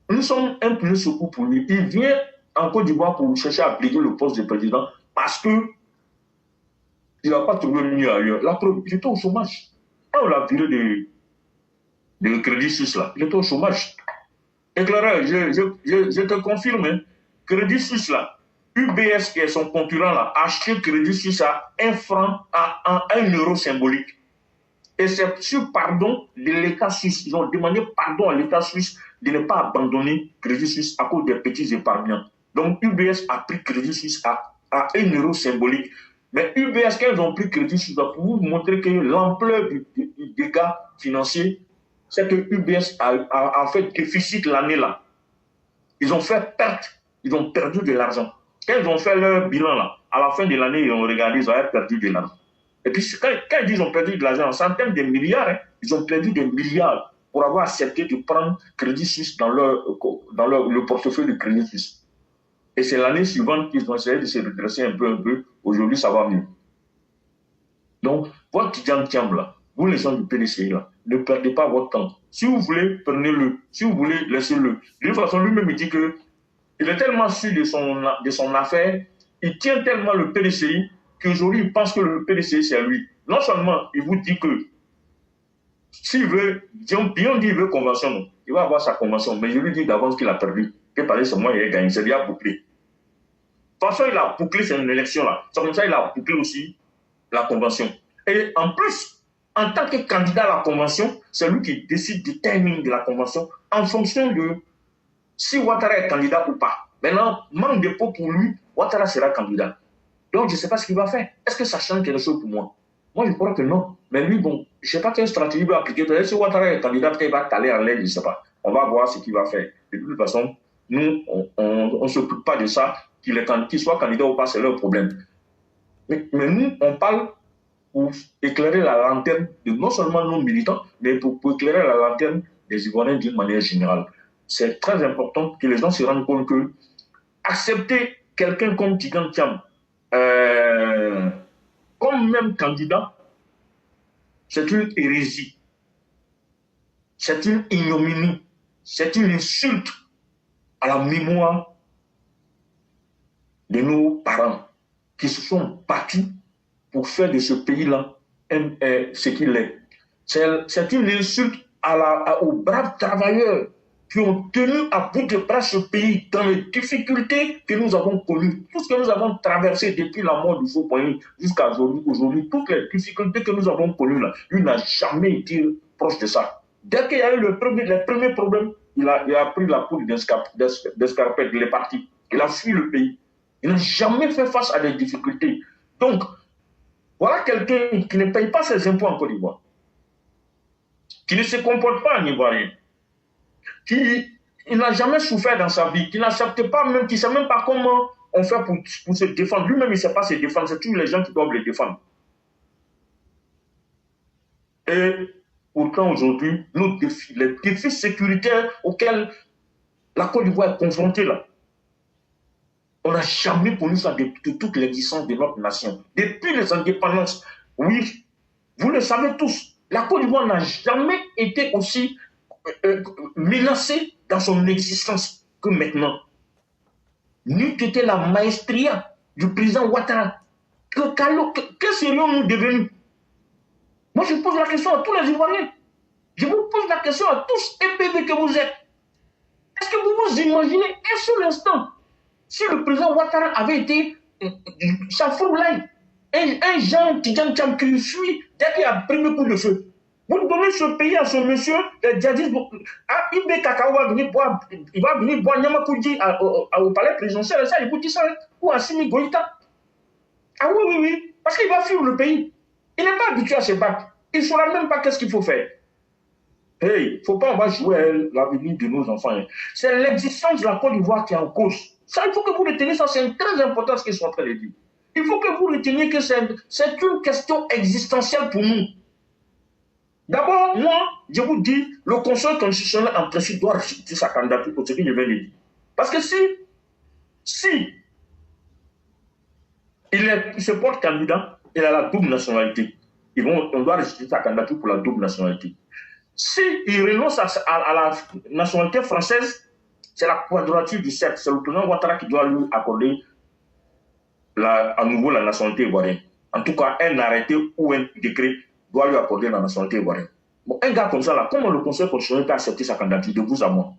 nous sommes un pneu secours pour lui. Il vient en Côte d'Ivoire pour chercher à plier le poste de président parce que il n'a pas trouvé mieux ailleurs. La preuve, il était au chômage. Quand on l'a viré de Crédit Suisse, là, il était au chômage. Éclaireur, je te confirme, hein, Crédit Suisse, là, UBS, qui est son concurrent, là, a acheté Crédit Suisse à 1 franc, à 1 euro symbolique. Et c'est sur pardon de l'État suisse. Ils ont demandé pardon à l'État suisse de ne pas abandonner Crédit Suisse à cause des petits épargnants. Donc UBS a pris Crédit Suisse à 1 euro symbolique. Mais UBS, quand ils ont pris Crédit Suisse, pour vous montrer que l'ampleur du dégât financier, c'est que UBS a fait déficit l'année là. Ils ont fait perte, ils ont perdu de l'argent. Quand ils ont fait leur bilan là, à la fin de l'année, ils ont regardé, ils avaient perdu de l'argent. Et puis quand ils disent qu'ils ont perdu de l'argent, en centaines de milliards, hein, ils ont perdu des milliards pour avoir accepté de prendre Crédit Suisse dans le portefeuille de Crédit Suisse. Et c'est l'année suivante qu'ils ont essayé de se redresser un peu. Aujourd'hui, ça va mieux. Donc, votre Tidiane Thiam là, vous les gens du PDCI là, ne perdez pas votre temps. Si vous voulez, prenez-le. Si vous voulez, laissez-le. De toute façon, lui-même, il dit qu'il est tellement sûr de son affaire, il tient tellement le PDCI qu'aujourd'hui, il pense que le PDCI, c'est à lui. Non seulement, il vous dit que s'il veut, Bion dit qu'il veut convention, non. Il va avoir sa convention, mais je lui dis d'avance qu'il a perdu. Que par exemple, moi, il a gagné, c'est déjà bouclé. De toute façon, il a bouclé cette élection-là. C'est comme ça qu'il a bouclé aussi la convention. Et en plus, en tant que candidat à la convention, c'est lui qui décide du timing de la convention en fonction de si Ouattara est candidat ou pas. Maintenant, manque de peau pour lui, Ouattara sera candidat. Donc, je ne sais pas ce qu'il va faire. Est-ce que ça change quelque chose pour moi? Moi, je crois que non. Mais lui, bon, je ne sais pas quelle stratégie il va appliquer. Peut-être si Ouattara est candidat, peut-être il va caler en l'aide, je ne sais pas. On va voir ce qu'il va faire. De toute façon, nous, on ne s'occupe pas de ça. Qu'il soit candidat ou pas, c'est leur problème. Mais nous, on parle pour éclairer la lanterne de non seulement nos militants, mais pour éclairer la lanterne des Ivoiriens d'une manière générale. C'est très important que les gens se rendent compte que accepter quelqu'un comme Tidiane Thiam comme même candidat, c'est une hérésie. C'est une ignominie. C'est une insulte à la mémoire de nos parents, qui se sont battus pour faire de ce pays-là ce qu'il est. C'est une insulte aux braves travailleurs qui ont tenu à bout de bras ce pays dans les difficultés que nous avons connues. Tout ce que nous avons traversé depuis la mort du Faux-Poigny jusqu'à aujourd'hui, toutes les difficultés que nous avons connues là, lui n'a jamais été proche de ça. Dès qu'il y a eu les premiers problèmes, il a pris la poudre d'escarpette, il est parti. Il a fui le pays. Il n'a jamais fait face à des difficultés. Donc, voilà quelqu'un qui ne paye pas ses impôts en Côte d'Ivoire, qui ne se comporte pas en Ivoirien, qui n'a jamais souffert dans sa vie, qui n'accepte pas même, qui ne sait même pas comment on fait pour se défendre. Lui-même, il ne sait pas se défendre, c'est tous les gens qui doivent le défendre. Et pourtant, aujourd'hui, les défis sécuritaires auxquels la Côte d'Ivoire est confrontée là, on n'a jamais connu ça de toute l'existence de notre nation. Depuis les indépendances, oui, vous le savez tous, la Côte d'Ivoire n'a jamais été aussi menacée dans son existence que maintenant. N'eût été la maestria du président Ouattara, que serions-nous devenus? Moi, je pose la question à tous les Ivoiriens. Je vous pose la question à tous, EPV que vous êtes. Est-ce que vous vous imaginez un seul instant si le président Ouattara avait été Safoulaï, un Jean Tidjane Tcham qui suit dès qu'il y a pris le coup de feu? Vous donnez ce pays à ce monsieur, le djihadiste, Ibé Kakao va venir boire, il va venir boire Nyamakoudji au palais présidentiel, ça, il vous dit ça, ou à Simi Goïta. Ah oui, oui, oui, parce qu'il va fuir le pays. Il n'est pas habitué à se battre. Il ne saura même pas qu'est-ce qu'il faut faire. Hey, il ne faut pas, on va jouer à l'avenir de nos enfants. Hein. C'est l'existence de la Côte d'Ivoire qui est en cause. Ça, il faut que vous reteniez ça, c'est très important ce qu'ils sont en train de dire. Il faut que vous reteniez que c'est une question existentielle pour nous. D'abord, moi, je vous dis, le Conseil constitutionnel en principe doit rejeter sa candidature pour ce que je viens de dire. Parce que si il se porte candidat, il a la double nationalité. On doit rejeter sa candidature pour la double nationalité. S'il renonce à la nationalité française, c'est la quadrature du cercle. C'est le président Ouattara qui doit lui accorder à nouveau la nationalité ivoirienne. En tout cas, un arrêté ou un décret doit lui accorder la nationalité ivoirienne. Bon, un gars comme ça, là, comment le Conseil constitutionnel peut accepter sa candidature de vous à moi?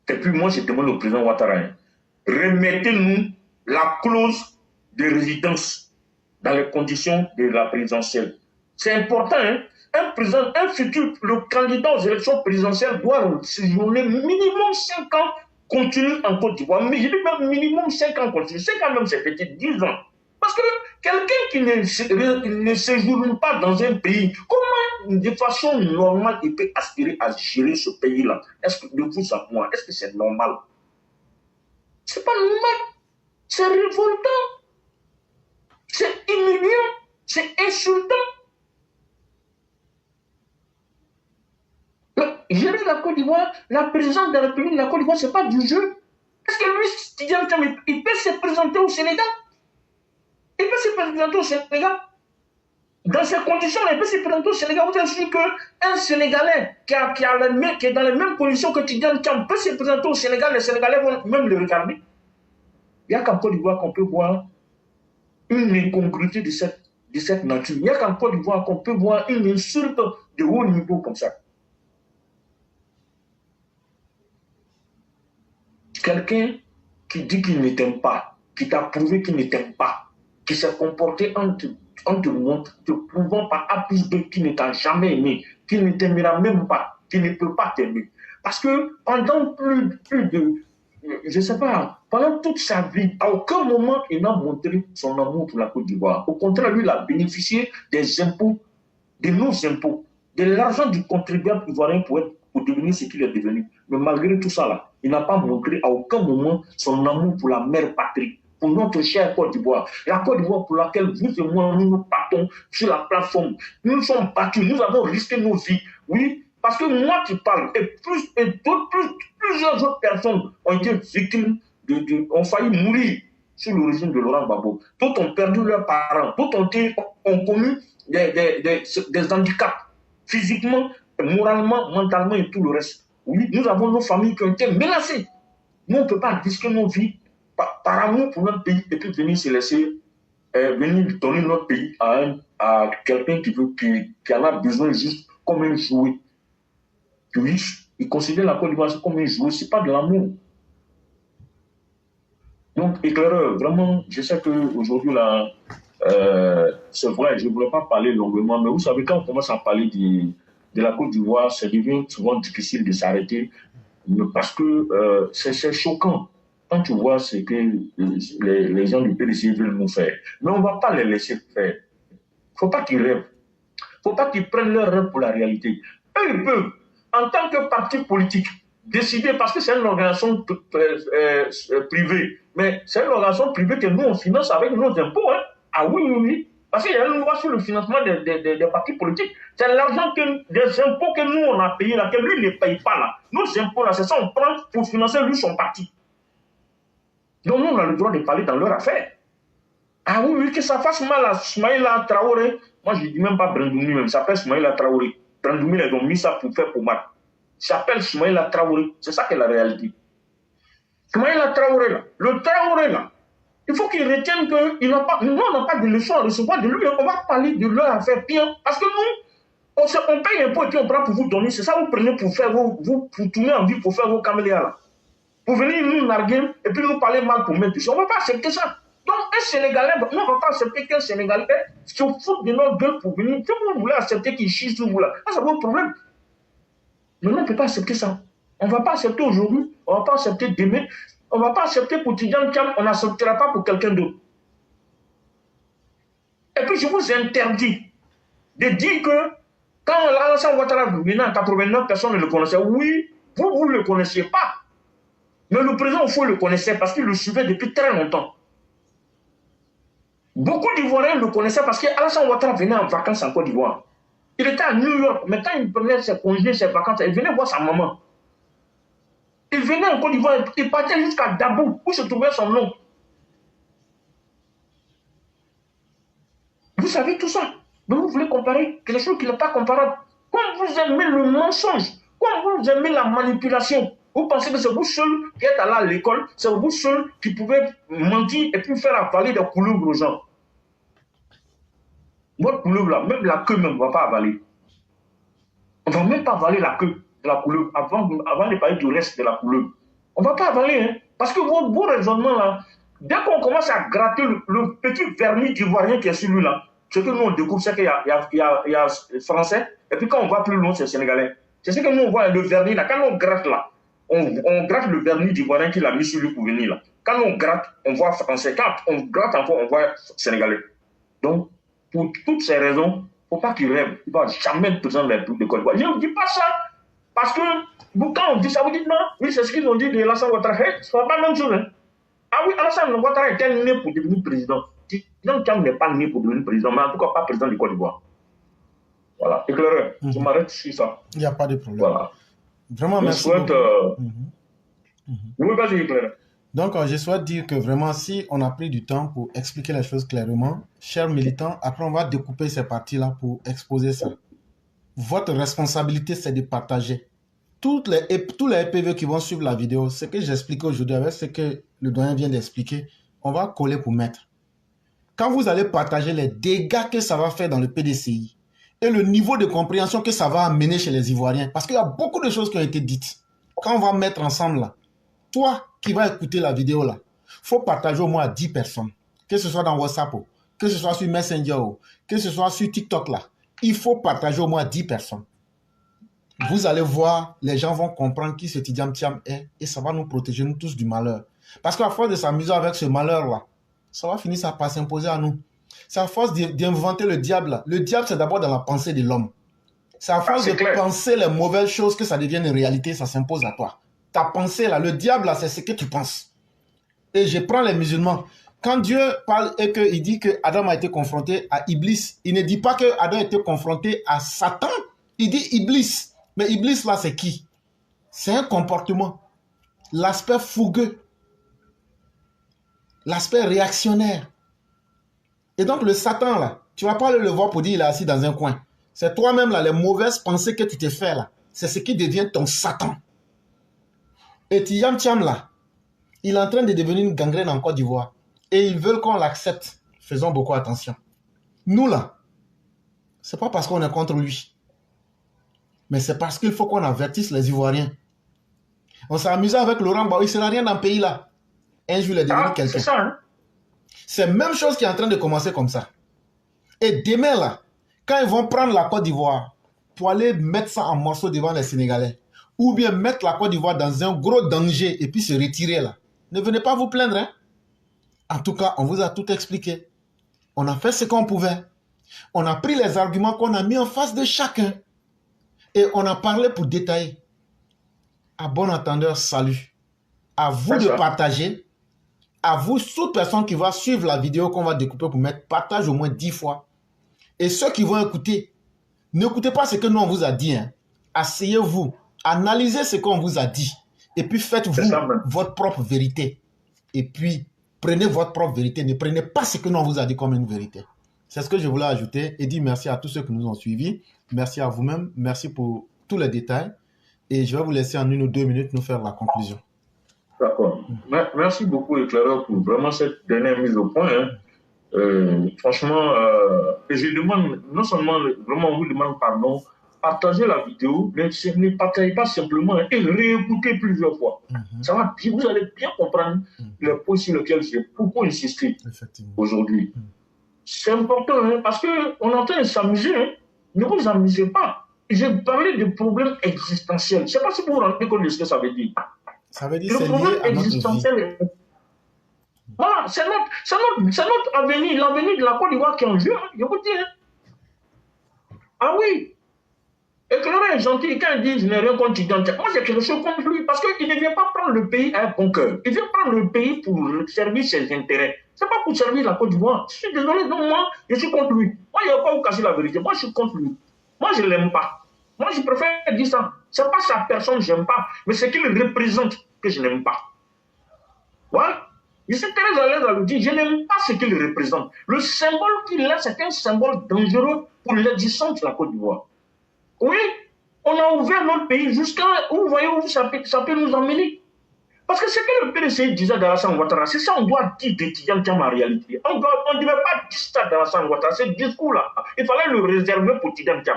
Et puis moi, je demande au président Ouattara, remettez-nous la clause de résidence dans les conditions de la présidentielle. C'est important, hein? Un futur, le candidat aux élections présidentielles doit séjourner minimum 5 ans continu en Côte d'Ivoire. Mais je dis même minimum 5 ans continu. 5 ans même, c'est peut-être 10 ans. Parce que quelqu'un qui ne séjourne pas dans un pays, comment de façon normale il peut aspirer à gérer ce pays-là? Est-ce que de vous à moi, est-ce que c'est normal? C'est pas normal. C'est révoltant. C'est humiliant. C'est insultant. Gérer la Côte d'Ivoire, la présidente de la République de la Côte d'Ivoire, ce n'est pas du jeu. Est-ce que lui, il peut se présenter au Sénégal? Il peut se présenter au Sénégal. Dans ces conditions, il peut se présenter au Sénégal. Vous êtes sûr qu'un Sénégalais qui est dans les mêmes conditions que Tidjane Tcham peut se présenter au Sénégal, les Sénégalais vont même le regarder. Il n'y a qu'en Côte d'Ivoire qu'on peut voir une incongruité de cette nature. Il n'y a qu'en Côte d'Ivoire qu'on peut voir une insulte de haut niveau comme ça. Quelqu'un qui dit qu'il ne t'aime pas, qui t'a prouvé qu'il ne t'aime pas, qui s'est comporté en te prouvant par A plus B qui ne t'a jamais aimé, qui ne t'aimera même pas, qui ne peut pas t'aimer. Parce que pendant plus de, je ne sais pas, pendant toute sa vie, à aucun moment il n'a montré son amour pour la Côte d'Ivoire. Au contraire, lui, il a bénéficié des impôts, de nos impôts, de l'argent du contribuable ivoirien pour devenir ce qu'il est devenu. Mais malgré tout ça, là, il n'a pas montré à aucun moment son amour pour la mère patrie, pour notre chère Côte d'Ivoire. La Côte d'Ivoire pour laquelle vous et moi, nous nous partons sur la plateforme. Nous nous sommes battus, nous avons risqué nos vies. Oui, parce que moi qui parle, et plusieurs autres personnes ont été victimes, ont failli mourir sous le régime de Laurent Gbagbo. D'autres ont perdu leurs parents, d'autres ont connu des handicaps physiquement, moralement, mentalement et tout le reste. Oui, nous avons nos familles qui ont été menacées. Nous, on ne peut pas risquer nos vies par amour pour notre pays, et puis venir se laisser, venir donner notre pays à quelqu'un qui en a besoin juste comme un jouet. Oui, il considère la Côte d'Ivoire comme un jouet, ce n'est pas de l'amour. Donc, éclaireur, vraiment, je sais qu'aujourd'hui, là, c'est vrai, je ne voulais pas parler longuement, mais vous savez, quand on commence à parler de la Côte d'Ivoire, ça devient souvent difficile de s'arrêter parce que c'est choquant quand tu vois ce que les gens du PDC veulent nous faire. Mais on ne va pas les laisser faire. Il ne faut pas qu'ils rêvent. Il ne faut pas qu'ils prennent leur rêve pour la réalité. Eux, ils peuvent, en tant que parti politique, décider, parce que c'est une organisation privée, mais c'est une organisation privée que nous, on finance avec nos impôts. Hein. Ah oui, oui, oui. Parce qu'il y a une loi sur le financement des partis politiques. C'est l'argent des impôts que nous, on a payé là, que lui ne paye pas là. Nos impôts là, c'est ça, on prend pour financer lui son parti. Donc nous, on a le droit de parler dans leur affaire. Ah oui, oui, que ça fasse mal à Soumaïla Traoré. Moi, je ne dis même pas Brandoumi, même. Ça s'appelle Soumaïla Traoré. Brandoumi, ils ont mis ça pour faire pommade. Ça s'appelle Soumaïla Traoré. C'est ça qui est la réalité. Soumaïla Traoré, là. Le Traoré, là. Il faut qu'ils retiennent qu'il n'a pas, nous, on n'a pas de leçons à recevoir de lui. On va parler de leur affaire pire. Parce que nous, on paye un peu et puis on prend pour vous donner. C'est ça, vous prenez pour faire vous tourner en vie pour faire vos camélias, là. Pour venir nous narguer et puis nous parler mal pour mettre dessus. On ne va pas accepter ça. Donc, un Sénégalais, nous, on ne va pas accepter qu'un Sénégalais se fout de notre gueule pour venir. Si vous voulez accepter qu'il chie sur vous là, ça c'est votre problème. Mais nous, on ne peut pas accepter ça. On ne va pas accepter aujourd'hui, on ne va pas accepter demain, on ne va pas accepter pour Tidjane Thiam, on n'acceptera pas pour quelqu'un d'autre. Et puis, je vous interdis de dire que quand Alassane Ouattara venait en 89, personne ne le connaissait. Oui, vous ne le connaissiez pas. Mais le président Oufou le connaissait parce qu'il le suivait depuis très longtemps. Beaucoup d'Ivoiriens le connaissaient parce qu'Alassane Ouattara venait en vacances en Côte d'Ivoire. Il était à New York, mais quand il prenait ses congés, ses vacances, il venait voir sa maman. Il venait en Côte d'Ivoire, il partait jusqu'à Dabou, où se trouvait son oncle. Vous savez tout ça. Mais vous voulez comparer quelque chose qui n'est pas comparable. Comme vous aimez le mensonge, comme vous aimez la manipulation, vous pensez que c'est vous seul qui êtes allé à l'école, c'est vous seul qui pouvez mentir et puis faire avaler des couleuvres aux gens. Votre couleuvre là, même la queue même, on ne va pas avaler. On ne va même pas avaler la queue de la couleuvre avant de parler du reste de la couleuvre. On ne va pas avaler, hein, parce que vos raisonnements là, dès qu'on commence à gratter le petit vernis d'ivoirien qui est sur lui là, ce que nous on découvre, c'est qu'il y a français, et puis quand on va plus loin, c'est sénégalais. C'est ce que nous on voit, le vernis là, quand on gratte là, on gratte le vernis d'ivoirien qu'il a mis sur lui pour venir là. Quand on gratte, on voit français. Quand on gratte encore, on voit sénégalais. Donc, pour toutes ces raisons, il ne faut pas qu'il rêve. Il ne va jamais être président de la République de Côte d'Ivoire. Je ne vous dis pas ça parce que quand on dit ça, vous dites non. Oui, c'est ce qu'ils ont dit de Alassane Ouattara. Ce n'est pas la même chose. Hein. Ah oui, Alassane Ouattara était né pour devenir président. Tidjane Thiam n'est pas né pour devenir président, mais en tout cas pas président de Côte d'Ivoire. Voilà, éclaireur. Je m'arrête sur ça. Il n'y a pas de problème. Voilà. Vraiment, merci. Souhaite, oui, vas-y, éclaireur. Donc, je souhaite dire que vraiment, si on a pris du temps pour expliquer les choses clairement, chers militants, après on va découper ces parties-là pour exposer ça. Votre responsabilité, c'est de partager. Tous les EPV qui vont suivre la vidéo, ce que j'explique aujourd'hui avec ce que le doyen vient d'expliquer, on va coller pour mettre. Quand vous allez partager les dégâts que ça va faire dans le PDCI et le niveau de compréhension que ça va amener chez les Ivoiriens, parce qu'il y a beaucoup de choses qui ont été dites. Quand on va mettre ensemble là, toi qui vas écouter la vidéo là, il faut partager au moins à 10 personnes. Que ce soit dans WhatsApp, que ce soit sur Messenger, que ce soit sur TikTok là. Il faut partager au moins à 10 personnes. Vous allez voir, les gens vont comprendre qui ce Tidjane Thiam est et ça va nous protéger nous tous du malheur. Parce qu'à force de s'amuser avec ce malheur là, ça va finir par s'imposer à nous. C'est à force d'inventer le diable là. Le diable c'est d'abord dans la pensée de l'homme. C'est à force de penser les mauvaises choses que ça devienne une réalité, ça s'impose à toi. Ta pensée là, le diable là, c'est ce que tu penses. Et je prends les musulmans. Quand Dieu parle et qu'il dit que Adam a été confronté à Iblis, il ne dit pas que Adam a été confronté à Satan. Il dit Iblis. Mais Iblis là, c'est qui? C'est un comportement. L'aspect fougueux. L'aspect réactionnaire. Et donc le Satan là, tu ne vas pas le voir pour dire il est assis dans un coin. C'est toi-même là, les mauvaises pensées que tu te fais là. C'est ce qui devient ton Satan. Et Tidjane Thiam là, Il est en train de devenir une gangrène en Côte d'Ivoire. Et ils veulent qu'on l'accepte. Faisons beaucoup attention. Nous là, c'est pas parce qu'on est contre lui. Mais c'est parce qu'il faut qu'on avertisse les Ivoiriens. On s'est amusé avec Laurent Gbagbo, il ne sera rien dans le pays là. Un jour, il est devenu quelqu'un. C'est ça, hein? C'est la même chose qui est en train de commencer comme ça. Et demain là, quand ils vont prendre la Côte d'Ivoire pour aller mettre ça en morceaux devant les Sénégalais, ou bien mettre la Côte d'Ivoire dans un gros danger et puis se retirer là, ne venez pas vous plaindre. Hein? En tout cas, on vous a tout expliqué. On a fait ce qu'on pouvait. On a pris les arguments qu'on a mis en face de chacun. Et on a parlé pour détailler. À bon entendeur, salut. À vous de partager. À vous, toute personne qui va suivre la vidéo qu'on va découper pour mettre, partage au moins 10 fois. Et ceux qui vont écouter, n'écoutez pas ce que nous on vous a dit. Hein. Asseyez-vous, analysez ce qu'on vous a dit. Et puis faites-vous votre propre vérité. Et puis, prenez votre propre vérité. Ne prenez pas ce que nous on vous a dit comme une vérité. C'est ce que je voulais ajouter. Et dire merci à tous ceux qui nous ont suivis. Merci à vous-même. Merci pour tous les détails. Et je vais vous laisser en 1 ou 2 minutes nous faire la conclusion. D'accord. Merci beaucoup, éclaireur, pour vraiment cette dernière mise au point. Hein. Franchement, et je demande, non seulement, vraiment, on vous demande pardon, partagez la vidéo, mais ne partagez pas simplement et réécoutez plusieurs fois. Ça va, vous allez bien comprendre les points sur lesquels j'ai beaucoup insisté aujourd'hui. C'est important, hein, parce qu'on est en train de s'amuser. Hein. Ne vous amusez pas. J'ai parlé de problèmes existentiels. Je ne sais pas si vous vous rendez compte de ce que ça veut dire. Ça veut dire le problème existentiel. Voilà, c'est notre avenir, l'avenir de la Côte d'Ivoire qui est en jeu, hein, je vous dis. Hein. Ah oui. Éclaireur est gentil, quand il dit je n'ai rien contre Tidjane Thiam, moi j'ai quelque chose contre lui, parce qu'il ne vient pas prendre le pays à un bon cœur. Il vient prendre le pays pour servir ses intérêts. Ce n'est pas pour servir la Côte d'Ivoire. Je suis désolé, donc moi, je suis contre lui. Moi, il n'y a pas à vous casser la vérité. Moi, je suis contre lui. Moi, je ne l'aime pas. Moi, je préfère dire ça. Ce n'est pas sa personne que je n'aime pas, mais ce qu'il représente que je n'aime pas. Voilà. Je suis très à l'aise à le dire. Je n'aime pas ce qu'il représente. Le symbole qu'il a, c'est un symbole dangereux pour l'existence de la Côte d'Ivoire. Oui, on a ouvert notre pays jusqu'à où vous voyez où ça peut nous emmener. Parce que ce que le PDC disait d'Alassane Ouattara, c'est ça on doit dire de Tidjane Thiam en réalité. On ne devait pas dire ça d'Alassane Ouattara, ce discours-là. Il fallait le réserver pour Tidjane Thiam.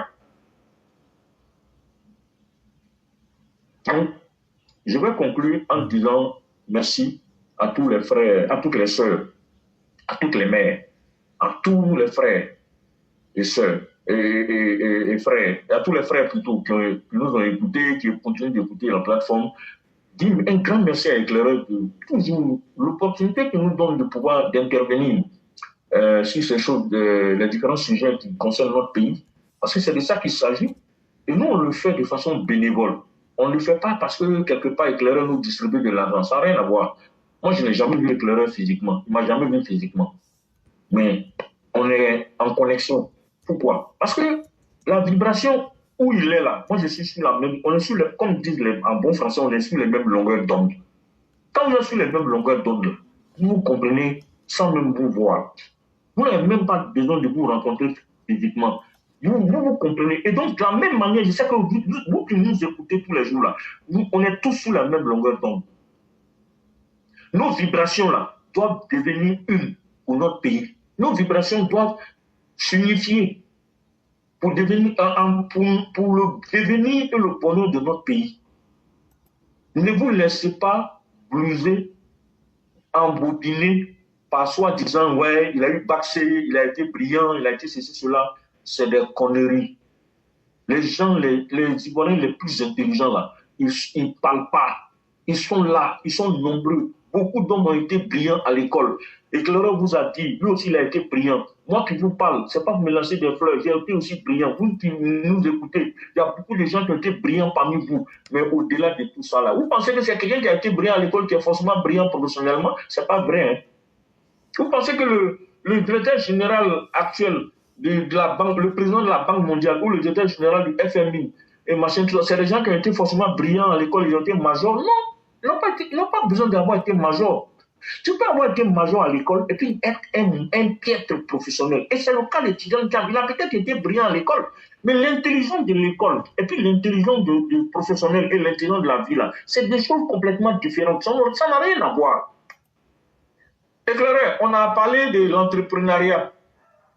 Donc, je vais conclure en disant merci à tous les frères, à toutes les sœurs, à toutes les mères, à tous les frères et sœurs. Et frères, à tous les frères plutôt qui nous ont écoutés, qui continuent d'écouter la plateforme, dire un grand merci à Éclaireur de toujours l'opportunité qu'il nous donne de pouvoir d'intervenir sur ces choses, les différents sujets qui concernent notre pays, parce que c'est de ça qu'il s'agit. Et nous, on le fait de façon bénévole. On ne le fait pas parce que quelque part Éclaireur nous distribue de l'argent. Ça n'a rien à voir. Moi, je n'ai jamais vu Éclaireur physiquement. Il ne m'a jamais vu physiquement. Mais on est en connexion. Pourquoi? Parce que la vibration où il est là, moi je suis sur la même, on est sur les, comme disent en bon français, on est sur les mêmes longueurs d'onde. Quand vous êtes sur les mêmes longueurs d'onde, vous comprenez sans même vous voir. Vous n'avez même pas besoin de vous rencontrer physiquement. Vous comprenez. Et donc, de la même manière, je sais que vous qui nous écoutez tous les jours là, on est tous sur la même longueur d'onde. Nos vibrations là doivent devenir une pour notre pays. Nos vibrations doivent s'unifier pour devenir pour le devenir et le bonheur de notre pays. Ne vous laissez pas blouser, embobiner par soi-disant ouais, il a eu bac C, il a été brillant, il a été ceci, cela. C'est des conneries. Les gens, les Ivoiriens les plus intelligents là, ils ne parlent pas. Ils sont là, ils sont nombreux. Beaucoup d'hommes ont été brillants à l'école. Éclaireur vous a dit, lui aussi il a été brillant. Moi qui vous parle, ce n'est pas pour me lancer des fleurs, j'ai été aussi brillant. Vous qui nous écoutez, il y a beaucoup de gens qui ont été brillants parmi vous. Mais au-delà de tout ça là, vous pensez que c'est quelqu'un qui a été brillant à l'école qui est forcément brillant professionnellement? Ce n'est pas vrai. Hein? Vous pensez que le directeur général actuel de la banque, le président de la Banque mondiale ou le directeur général du FMI et machin, c'est des gens qui ont été forcément brillants à l'école, ils ont été majors? Non, ils n'ont pas besoin d'avoir été majors. Tu peux avoir été major à l'école et puis être un piètre professionnel. Et c'est le cas d'étudiant. Il a peut-être été brillant à l'école, mais l'intelligence de l'école et puis l'intelligence du professionnel et l'intelligence de la vie, là, c'est des choses complètement différentes. Ça n'a rien à voir. Éclaireur, on a parlé de l'entrepreneuriat,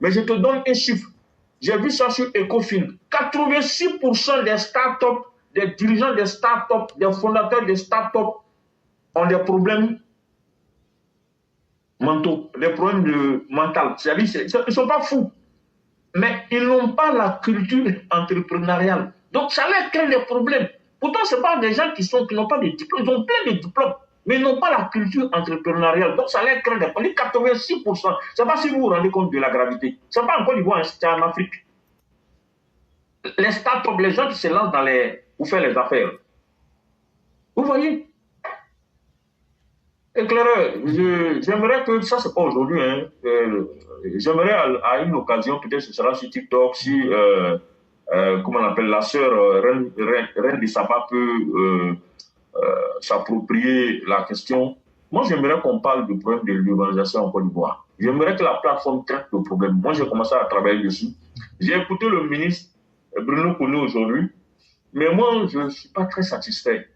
mais je te donne un chiffre. J'ai vu ça sur Ecofin. 86% des startups, des dirigeants des startups, des fondateurs des startups ont des problèmes mentaux, des problèmes mentaux. C'est-à-dire, ils ne sont pas fous, mais ils n'ont pas la culture entrepreneuriale. Donc, ça leur crée des problèmes. Pourtant, ce ne sont pas des gens qui n'ont pas de diplômes. Ils ont plein de diplômes, mais ils n'ont pas la culture entrepreneuriale. Donc, ça leur crée des problèmes. 86%. Je ne sais pas si vous vous rendez compte de la gravité. Ce n'est pas en Côte d'Ivoire, c'est en Afrique. Les startups, les gens qui se lancent pour faire les affaires. Vous voyez? Éclaireur, j'aimerais que, ça c'est pas aujourd'hui, hein, j'aimerais à une occasion, peut-être ce sera sur TikTok, si, comment on appelle, la sœur Reine de Saba peut s'approprier la question. Moi j'aimerais qu'on parle du problème de l'urbanisation en Côte d'Ivoire. J'aimerais que la plateforme traite le problème. Moi j'ai commencé à travailler dessus. J'ai écouté le ministre Bruno Koné aujourd'hui, mais moi je ne suis pas très satisfait.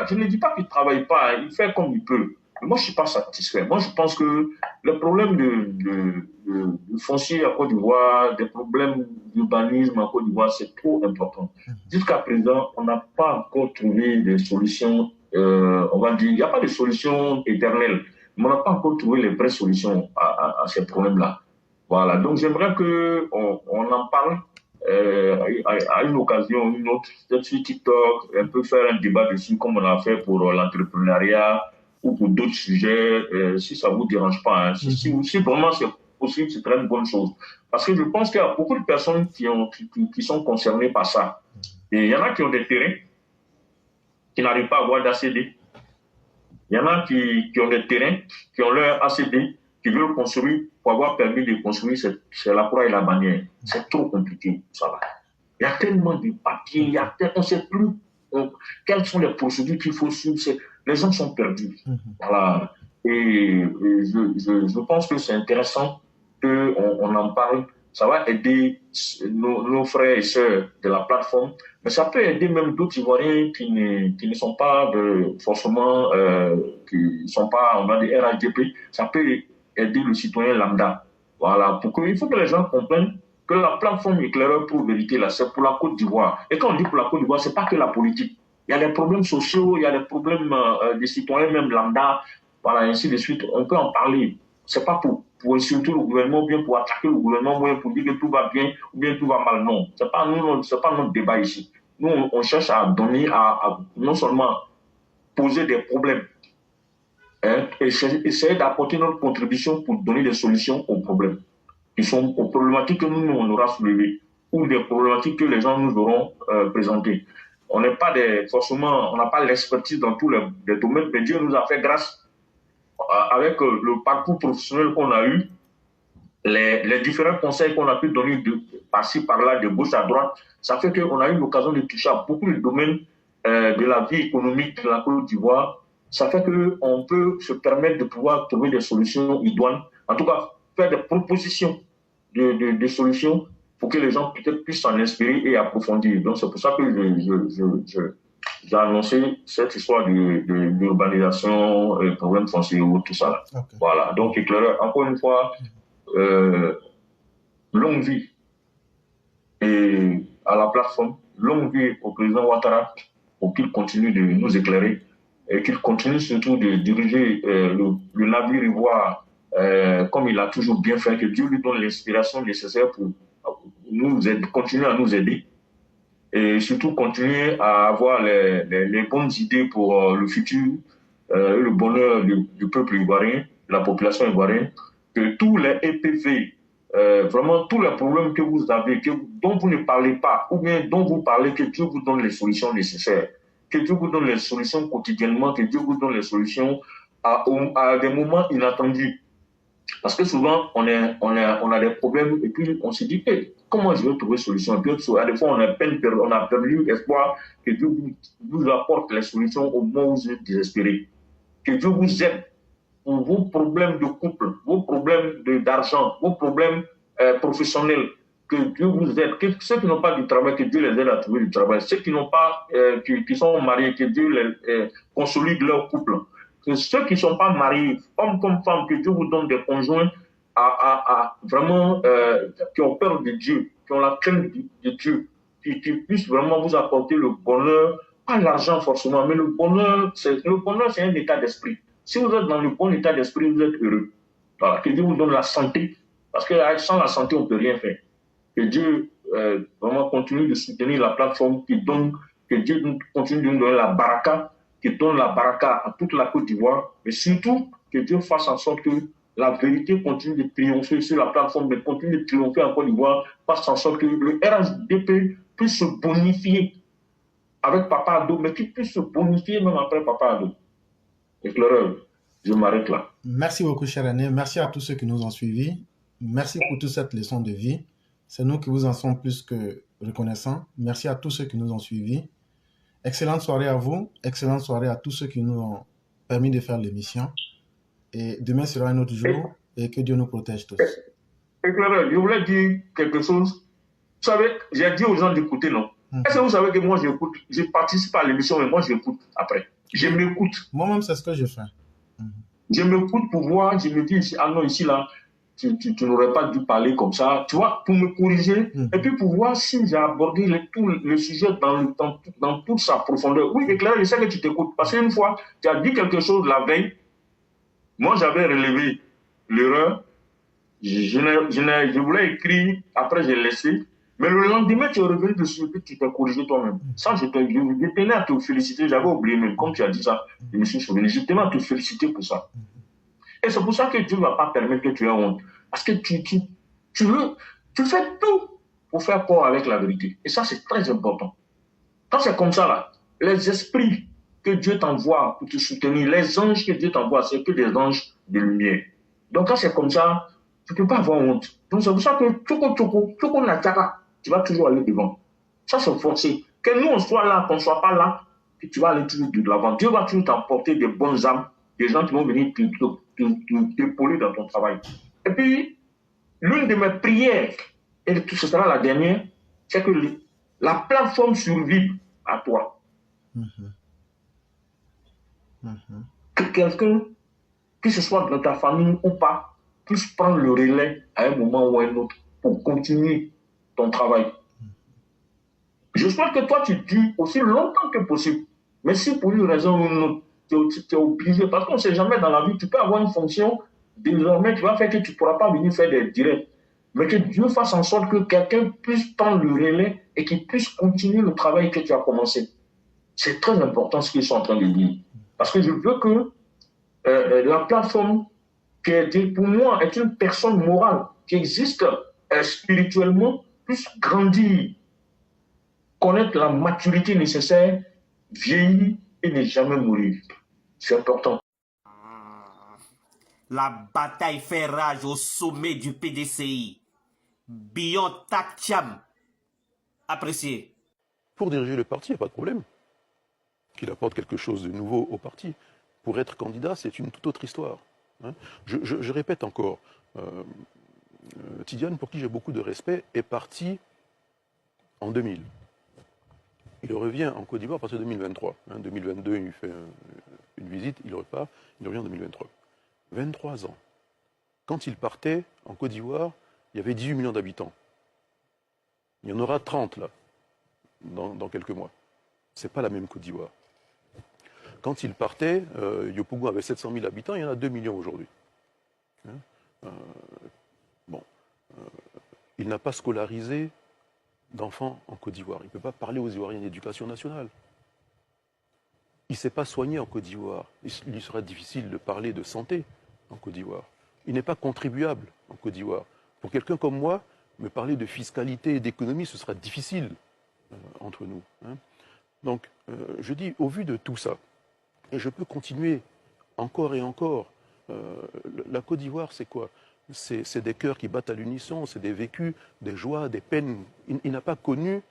Je ne dis pas qu'il ne travaille pas, hein, il fait comme il peut. Moi, je ne suis pas satisfait. Moi, je pense que le problème de foncier à Côte d'Ivoire, des problèmes d'urbanisme à Côte d'Ivoire, c'est trop important. Jusqu'à présent, on n'a pas encore trouvé des solutions, on va dire, il n'y a pas de solution éternelle, mais on n'a pas encore trouvé les vraies solutions à ces problèmes-là. Voilà, donc j'aimerais qu'on en parle à une occasion, une autre, peut-être sur TikTok, un peu faire un débat dessus, comme on a fait pour l'entrepreneuriat, ou pour d'autres sujets, si ça ne vous dérange pas. Hein. Si vraiment c'est possible, c'est très une bonne chose. Parce que je pense qu'il y a beaucoup de personnes qui sont concernées par ça. Et il y en a qui ont des terrains qui n'arrivent pas à avoir d'ACD. Il y en a qui ont des terrains qui ont leur ACD, qui veulent construire pour avoir permis de construire, c'est la croix et la bannière. C'est trop compliqué, ça va. Il y a tellement de papiers, on ne sait plus quelles sont les procédures qu'il faut suivre. Les gens sont perdus. Voilà. Et je pense que c'est intéressant qu'on en parle. Ça va aider nos frères et sœurs de la plateforme, mais ça peut aider même d'autres Ivoiriens qui ne sont pas forcément, qui sont pas, on va dire, RHDP. Ça peut aider le citoyen lambda. Voilà. Il faut que les gens comprennent que la plateforme Éclaireur pour Vérité, là, c'est pour la Côte d'Ivoire. Et quand on dit pour la Côte d'Ivoire, c'est pas que la politique. Il y a des problèmes sociaux, il y a des problèmes des citoyens, même lambda, voilà, ainsi de suite. On peut en parler. C'est pas pour insulter le gouvernement, ou bien pour attaquer le gouvernement, ou bien pour dire que tout va bien, ou bien tout va mal. Non, c'est pas notre débat ici. Nous, on cherche à donner, à non seulement poser des problèmes, hein, et essayer d'apporter notre contribution pour donner des solutions aux problèmes, qui sont aux problématiques que nous, on aura soulevées, ou des problématiques que les gens nous auront présentées. On n'est pas forcément, on n'a pas l'expertise dans tous les domaines, mais Dieu nous a fait grâce avec le parcours professionnel qu'on a eu, les différents conseils qu'on a pu donner par-ci, par-là, de gauche à droite. Ça fait qu'on a eu l'occasion de toucher à beaucoup de domaines de la vie économique de la Côte d'Ivoire. Ça fait qu'on peut se permettre de pouvoir trouver des solutions idoines, en tout cas faire des propositions de solutions pour que les gens peut-être puissent s'en inspirer et approfondir. Donc c'est pour ça que j'ai annoncé cette histoire d'urbanisation, problèmes fonciers, tout ça. Okay. Voilà. Donc Éclaireur, encore une fois, longue vie et à la plateforme, longue vie au président Ouattara pour qu'il continue de nous éclairer et qu'il continue surtout de diriger le navire ivoire comme il a toujours bien fait, que Dieu lui donne l'inspiration nécessaire pour continuer à nous aider et surtout continuer à avoir les bonnes idées pour le futur, le bonheur du peuple ivoirien, de la population ivoirienne, que tous les EPV, vraiment tous les problèmes que vous avez, dont vous ne parlez pas, ou bien dont vous parlez, que Dieu vous donne les solutions nécessaires, que Dieu vous donne les solutions quotidiennement, que Dieu vous donne les solutions à des moments inattendus. Parce que souvent, on a des problèmes et puis on se dit, hey, comment je vais trouver solution? Et puis, à des fois, on a perdu espoir que Dieu vous apporte les solutions au moment où vous êtes désespéré. Que Dieu vous aide pour vos problèmes de couple, vos problèmes d'argent, vos problèmes professionnels. Que Dieu vous aide. Que ceux qui n'ont pas du travail, que Dieu les aide à trouver du travail. Ceux qui n'ont pas, qui sont mariés, que Dieu les consolide leur couple. Que ceux qui ne sont pas mariés, hommes comme femmes, que Dieu vous donne des conjoints vraiment qui ont peur de Dieu, qui ont la crainte de Dieu, qui puissent vraiment vous apporter le bonheur, pas l'argent forcément, mais le bonheur, c'est un état d'esprit. Si vous êtes dans le bon état d'esprit, vous êtes heureux. Voilà, que Dieu vous donne la santé, parce que sans la santé, on ne peut rien faire. Que Dieu vraiment continue de soutenir la plateforme que Dieu continue de nous donner la baraka, qui donne la baraka à toute la Côte d'Ivoire, mais surtout que Dieu fasse en sorte que la vérité continue de triompher sur la plateforme, mais continue de triompher en Côte d'Ivoire, fasse en sorte que le RHDP puisse se bonifier avec Papa Ado, mais qu'il puisse se bonifier même après Papa Ado. Éclaireur, je m'arrête là. Merci beaucoup, cher René. Merci à tous ceux qui nous ont suivis. Merci pour toute cette leçon de vie. C'est nous qui vous en sommes plus que reconnaissants. Merci à tous ceux qui nous ont suivis. Excellente soirée à vous. Excellente soirée à tous ceux qui nous ont permis de faire l'émission. Et demain sera un autre jour. Et que Dieu nous protège tous. Éclaireur, je voulais dire quelque chose. Vous savez, j'ai dit aux gens d'écouter, non? Est-ce que vous savez que moi j'écoute? Je participe à l'émission, mais moi j'écoute après. Je m'écoute. Moi-même, c'est ce que je fais. Je m'écoute pour voir, je me dis, ah non, ici, là, tu n'aurais pas dû parler comme ça, tu vois, pour me corriger, et puis pour voir si j'ai abordé tout le sujet dans toute sa profondeur. Oui, Éclaireur, je sais que tu t'écoutes, parce qu'une fois, tu as dit quelque chose la veille, moi j'avais relevé l'erreur, je voulais écrire, après j'ai laissé, mais le lendemain, tu es revenu dessus et tu t'es corrigé toi-même. Ça, je tenais à te féliciter, j'avais oublié même, comme tu as dit ça, je me suis souvenu, je tenais à te féliciter pour ça. Et c'est pour ça que Dieu ne va pas permettre que tu aies honte. Parce que tu fais tout pour faire peur avec la vérité. Et ça, c'est très important. Quand c'est comme ça, là, les esprits que Dieu t'envoie pour te soutenir, les anges que Dieu t'envoie, c'est que des anges de lumière. Donc quand c'est comme ça, tu ne peux pas avoir honte. Donc c'est pour ça que tu vas toujours aller devant. Ça, c'est forcé. Que nous, on soit là, qu'on ne soit pas là, que tu vas aller toujours de l'avant. Dieu va toujours t'emporter des bonnes âmes, des gens qui vont venir t'épauler dans ton travail. Et puis, l'une de mes prières, et ce sera la dernière, c'est que la plateforme survive à toi. Que quelqu'un, que ce soit dans ta famille ou pas, puisse prendre le relais à un moment ou à un autre pour continuer ton travail. Je souhaite que toi, tu dures aussi longtemps que possible. Mais si pour une raison ou une autre, tu es obligé, parce qu'on ne sait jamais dans la vie, tu peux avoir une fonction, désormais, tu vas faire que tu ne pourras pas venir faire des directs. Mais que Dieu fasse en sorte que quelqu'un puisse prendre le relais et qu'il puisse continuer le travail que tu as commencé. C'est très important ce qu'ils sont en train de dire. Parce que je veux que la plateforme, qui pour moi est une personne morale, qui existe spirituellement, puisse grandir, connaître la maturité nécessaire, vieillir et ne jamais mourir. C'est important. La bataille fait rage au sommet du PDCI. Bion Takcham. Apprécié. Pour diriger le parti, il n'y a pas de problème. Qu'il apporte quelque chose de nouveau au parti. Pour être candidat, c'est une toute autre histoire. Hein. Je répète encore, Tidiane, pour qui j'ai beaucoup de respect, est parti en 2000. Il revient en Côte d'Ivoire à partir de 2023. En 2022, il fait une visite, il repart, il revient en 2023. 23 ans. Quand il partait en Côte d'Ivoire, il y avait 18 millions d'habitants. Il y en aura 30 là, dans quelques mois. Ce n'est pas la même Côte d'Ivoire. Quand il partait, Yopougon avait 700 000 habitants, il y en a 2 millions aujourd'hui. Il n'a pas scolarisé d'enfants en Côte d'Ivoire. Il ne peut pas parler aux Ivoiriens d'éducation nationale. Il ne s'est pas soigné en Côte d'Ivoire. Il lui sera difficile de parler de santé en Côte d'Ivoire. Il n'est pas contribuable en Côte d'Ivoire. Pour quelqu'un comme moi, me parler de fiscalité et d'économie, ce sera difficile entre nous. Hein. Donc, je dis, au vu de tout ça, et je peux continuer encore et encore, la Côte d'Ivoire, c'est quoi? C'est des cœurs qui battent à l'unisson, c'est des vécus, des joies, des peines. Il n'a pas connu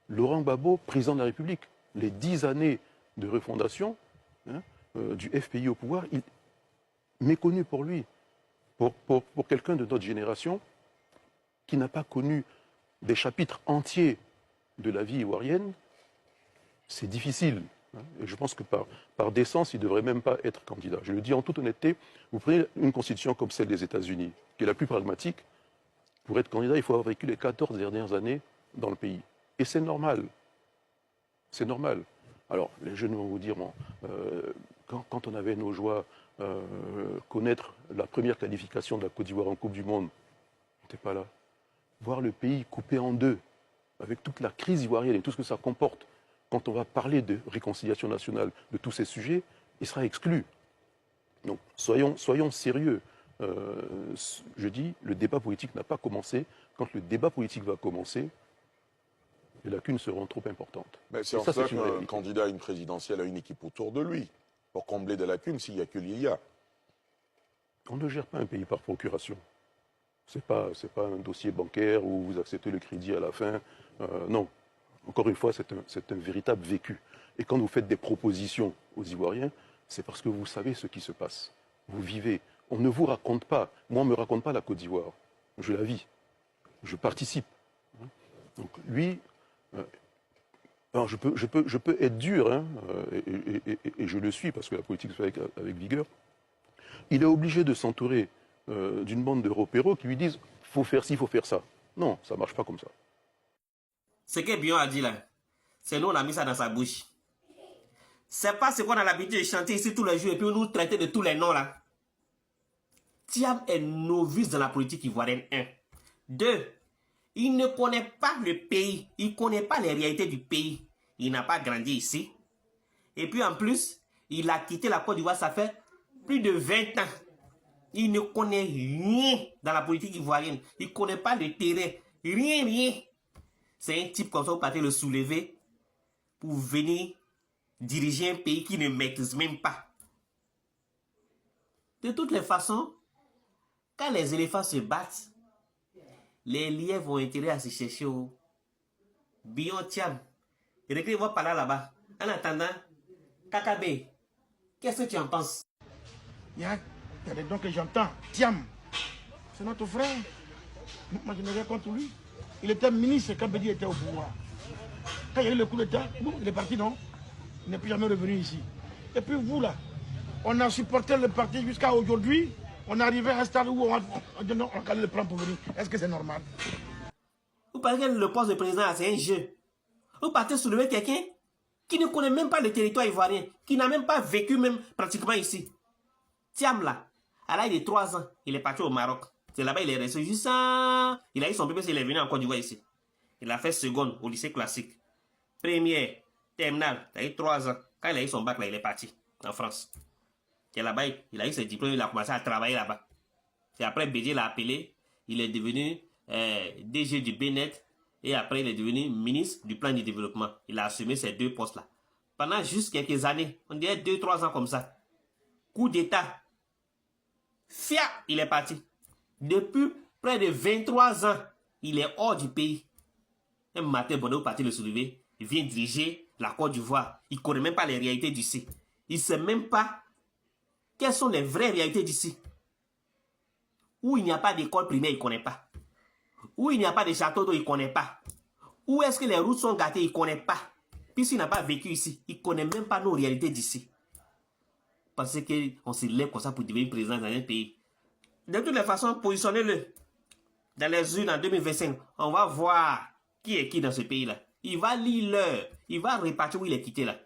Laurent Gbagbo, président de la République. Les 10 années de refondation du FPI au pouvoir, méconnu pour lui. Pour quelqu'un de notre génération qui n'a pas connu des chapitres entiers de la vie ivoirienne, c'est difficile. Et je pense que par décence, il ne devrait même pas être candidat. Je le dis en toute honnêteté, vous prenez une constitution comme celle des États-Unis, qui est la plus pragmatique. Pour être candidat, il faut avoir vécu les 14 dernières années dans le pays. Et c'est normal. C'est normal. Alors, les jeunes vont vous dire, bon, quand on avait nos joies, connaître la première qualification de la Côte d'Ivoire en Coupe du Monde, on n'était pas là. Voir le pays coupé en deux, avec toute la crise ivoirienne et tout ce que ça comporte, quand on va parler de réconciliation nationale, de tous ces sujets, il sera exclu. Donc, soyons sérieux. Je dis, le débat politique n'a pas commencé. Quand le débat politique va commencer, les lacunes seront trop importantes. Mais c'est en ça qu'un candidat à une présidentielle a une équipe autour de lui, pour combler des lacunes s'il n'y a que l'IA. On ne gère pas un pays par procuration. Ce n'est pas un dossier bancaire où vous acceptez le crédit à la fin. Non. Encore une fois, c'est un véritable vécu. Et quand vous faites des propositions aux Ivoiriens, c'est parce que vous savez ce qui se passe. Vous vivez. On ne vous raconte pas. Moi, on ne me raconte pas la Côte d'Ivoire. Je la vis. Je participe. Donc lui, alors je peux être dur, hein, et je le suis parce que la politique se fait avec vigueur. Il est obligé de s'entourer d'une bande de repéros qui lui disent « faut faire ci, faut faire ça ». Non, ça ne marche pas comme ça. Ce que Bion a dit là, c'est nous on a mis ça dans sa bouche. C'est pas ce qu'on a l'habitude de chanter ici tous les jours et puis nous traiter de tous les noms là. Thiam est novice dans la politique ivoirienne, 1. 2. Il ne connaît pas le pays. Il ne connaît pas les réalités du pays. Il n'a pas grandi ici. Et puis en plus, il a quitté la Côte d'Ivoire, ça fait plus de 20 ans. Il ne connaît rien dans la politique ivoirienne. Il ne connaît pas le terrain. Rien. C'est un type comme ça, vous partez le soulever pour venir diriger un pays qui ne maîtrise même pas. De toutes les façons, quand les éléphants se battent, les lièvres ont intérêt à se chercher au Bion Thiam. Récré va parler là-bas. En attendant, Kakabe, qu'est-ce que tu en penses? Il y a des dons que j'entends. Thiam, c'est notre frère. Moi, je n'ai rien contre lui. Il était ministre quand Bédi était au pouvoir. Quand il y a eu le coup d'État, il est parti, non? Il n'est plus jamais revenu ici. Et puis vous, là, on a supporté le parti jusqu'à aujourd'hui. On est arrivé à un stade où on calme le plan pour venir. Est-ce que c'est normal? Vous parlez que le poste de président, c'est un jeu. Vous partez soulever quelqu'un qui ne connaît même pas le territoire ivoirien, qui n'a même pas vécu même pratiquement ici. Thiam là, à l'âge de 3 ans, il est parti au Maroc. C'est là-bas il est resté juste ça. Il a eu son bébé, il est venu en Côte d'Ivoire ici. Il a fait seconde au lycée classique. Première, terminale, il a eu 3 ans. Quand il a eu son bac là, il est parti en France. C'est là-bas, il a eu ses diplômes, il a commencé à travailler là-bas. C'est après Bédié l'a appelé, il est devenu DG du BNet et après il est devenu ministre du plan du développement. Il a assumé ces 2 postes-là. Pendant juste quelques années, on dirait 2-3 ans comme ça. Coup d'État. Fia, il est parti. Depuis près de 23 ans, il est hors du pays. Un matin, Bono parti le soulever, il vient diriger la Côte d'Ivoire. Il ne connaît même pas les réalités d'ici. Il ne sait même pas quelles sont les vraies réalités d'ici. Où il n'y a pas d'école primaire, il ne connaît pas. Où il n'y a pas de château d'eau, il ne connaît pas. Où est-ce que les routes sont gâtées, il ne connaît pas. Puisqu'il n'a pas vécu ici, il ne connaît même pas nos réalités d'ici. Parce qu'on se lève comme ça pour devenir président dans un pays. De toutes les façons, positionnez-le dans les urnes en 2025. On va voir qui est qui dans ce pays-là. Il va lire l'heure. Il va repartir où il est quitté là.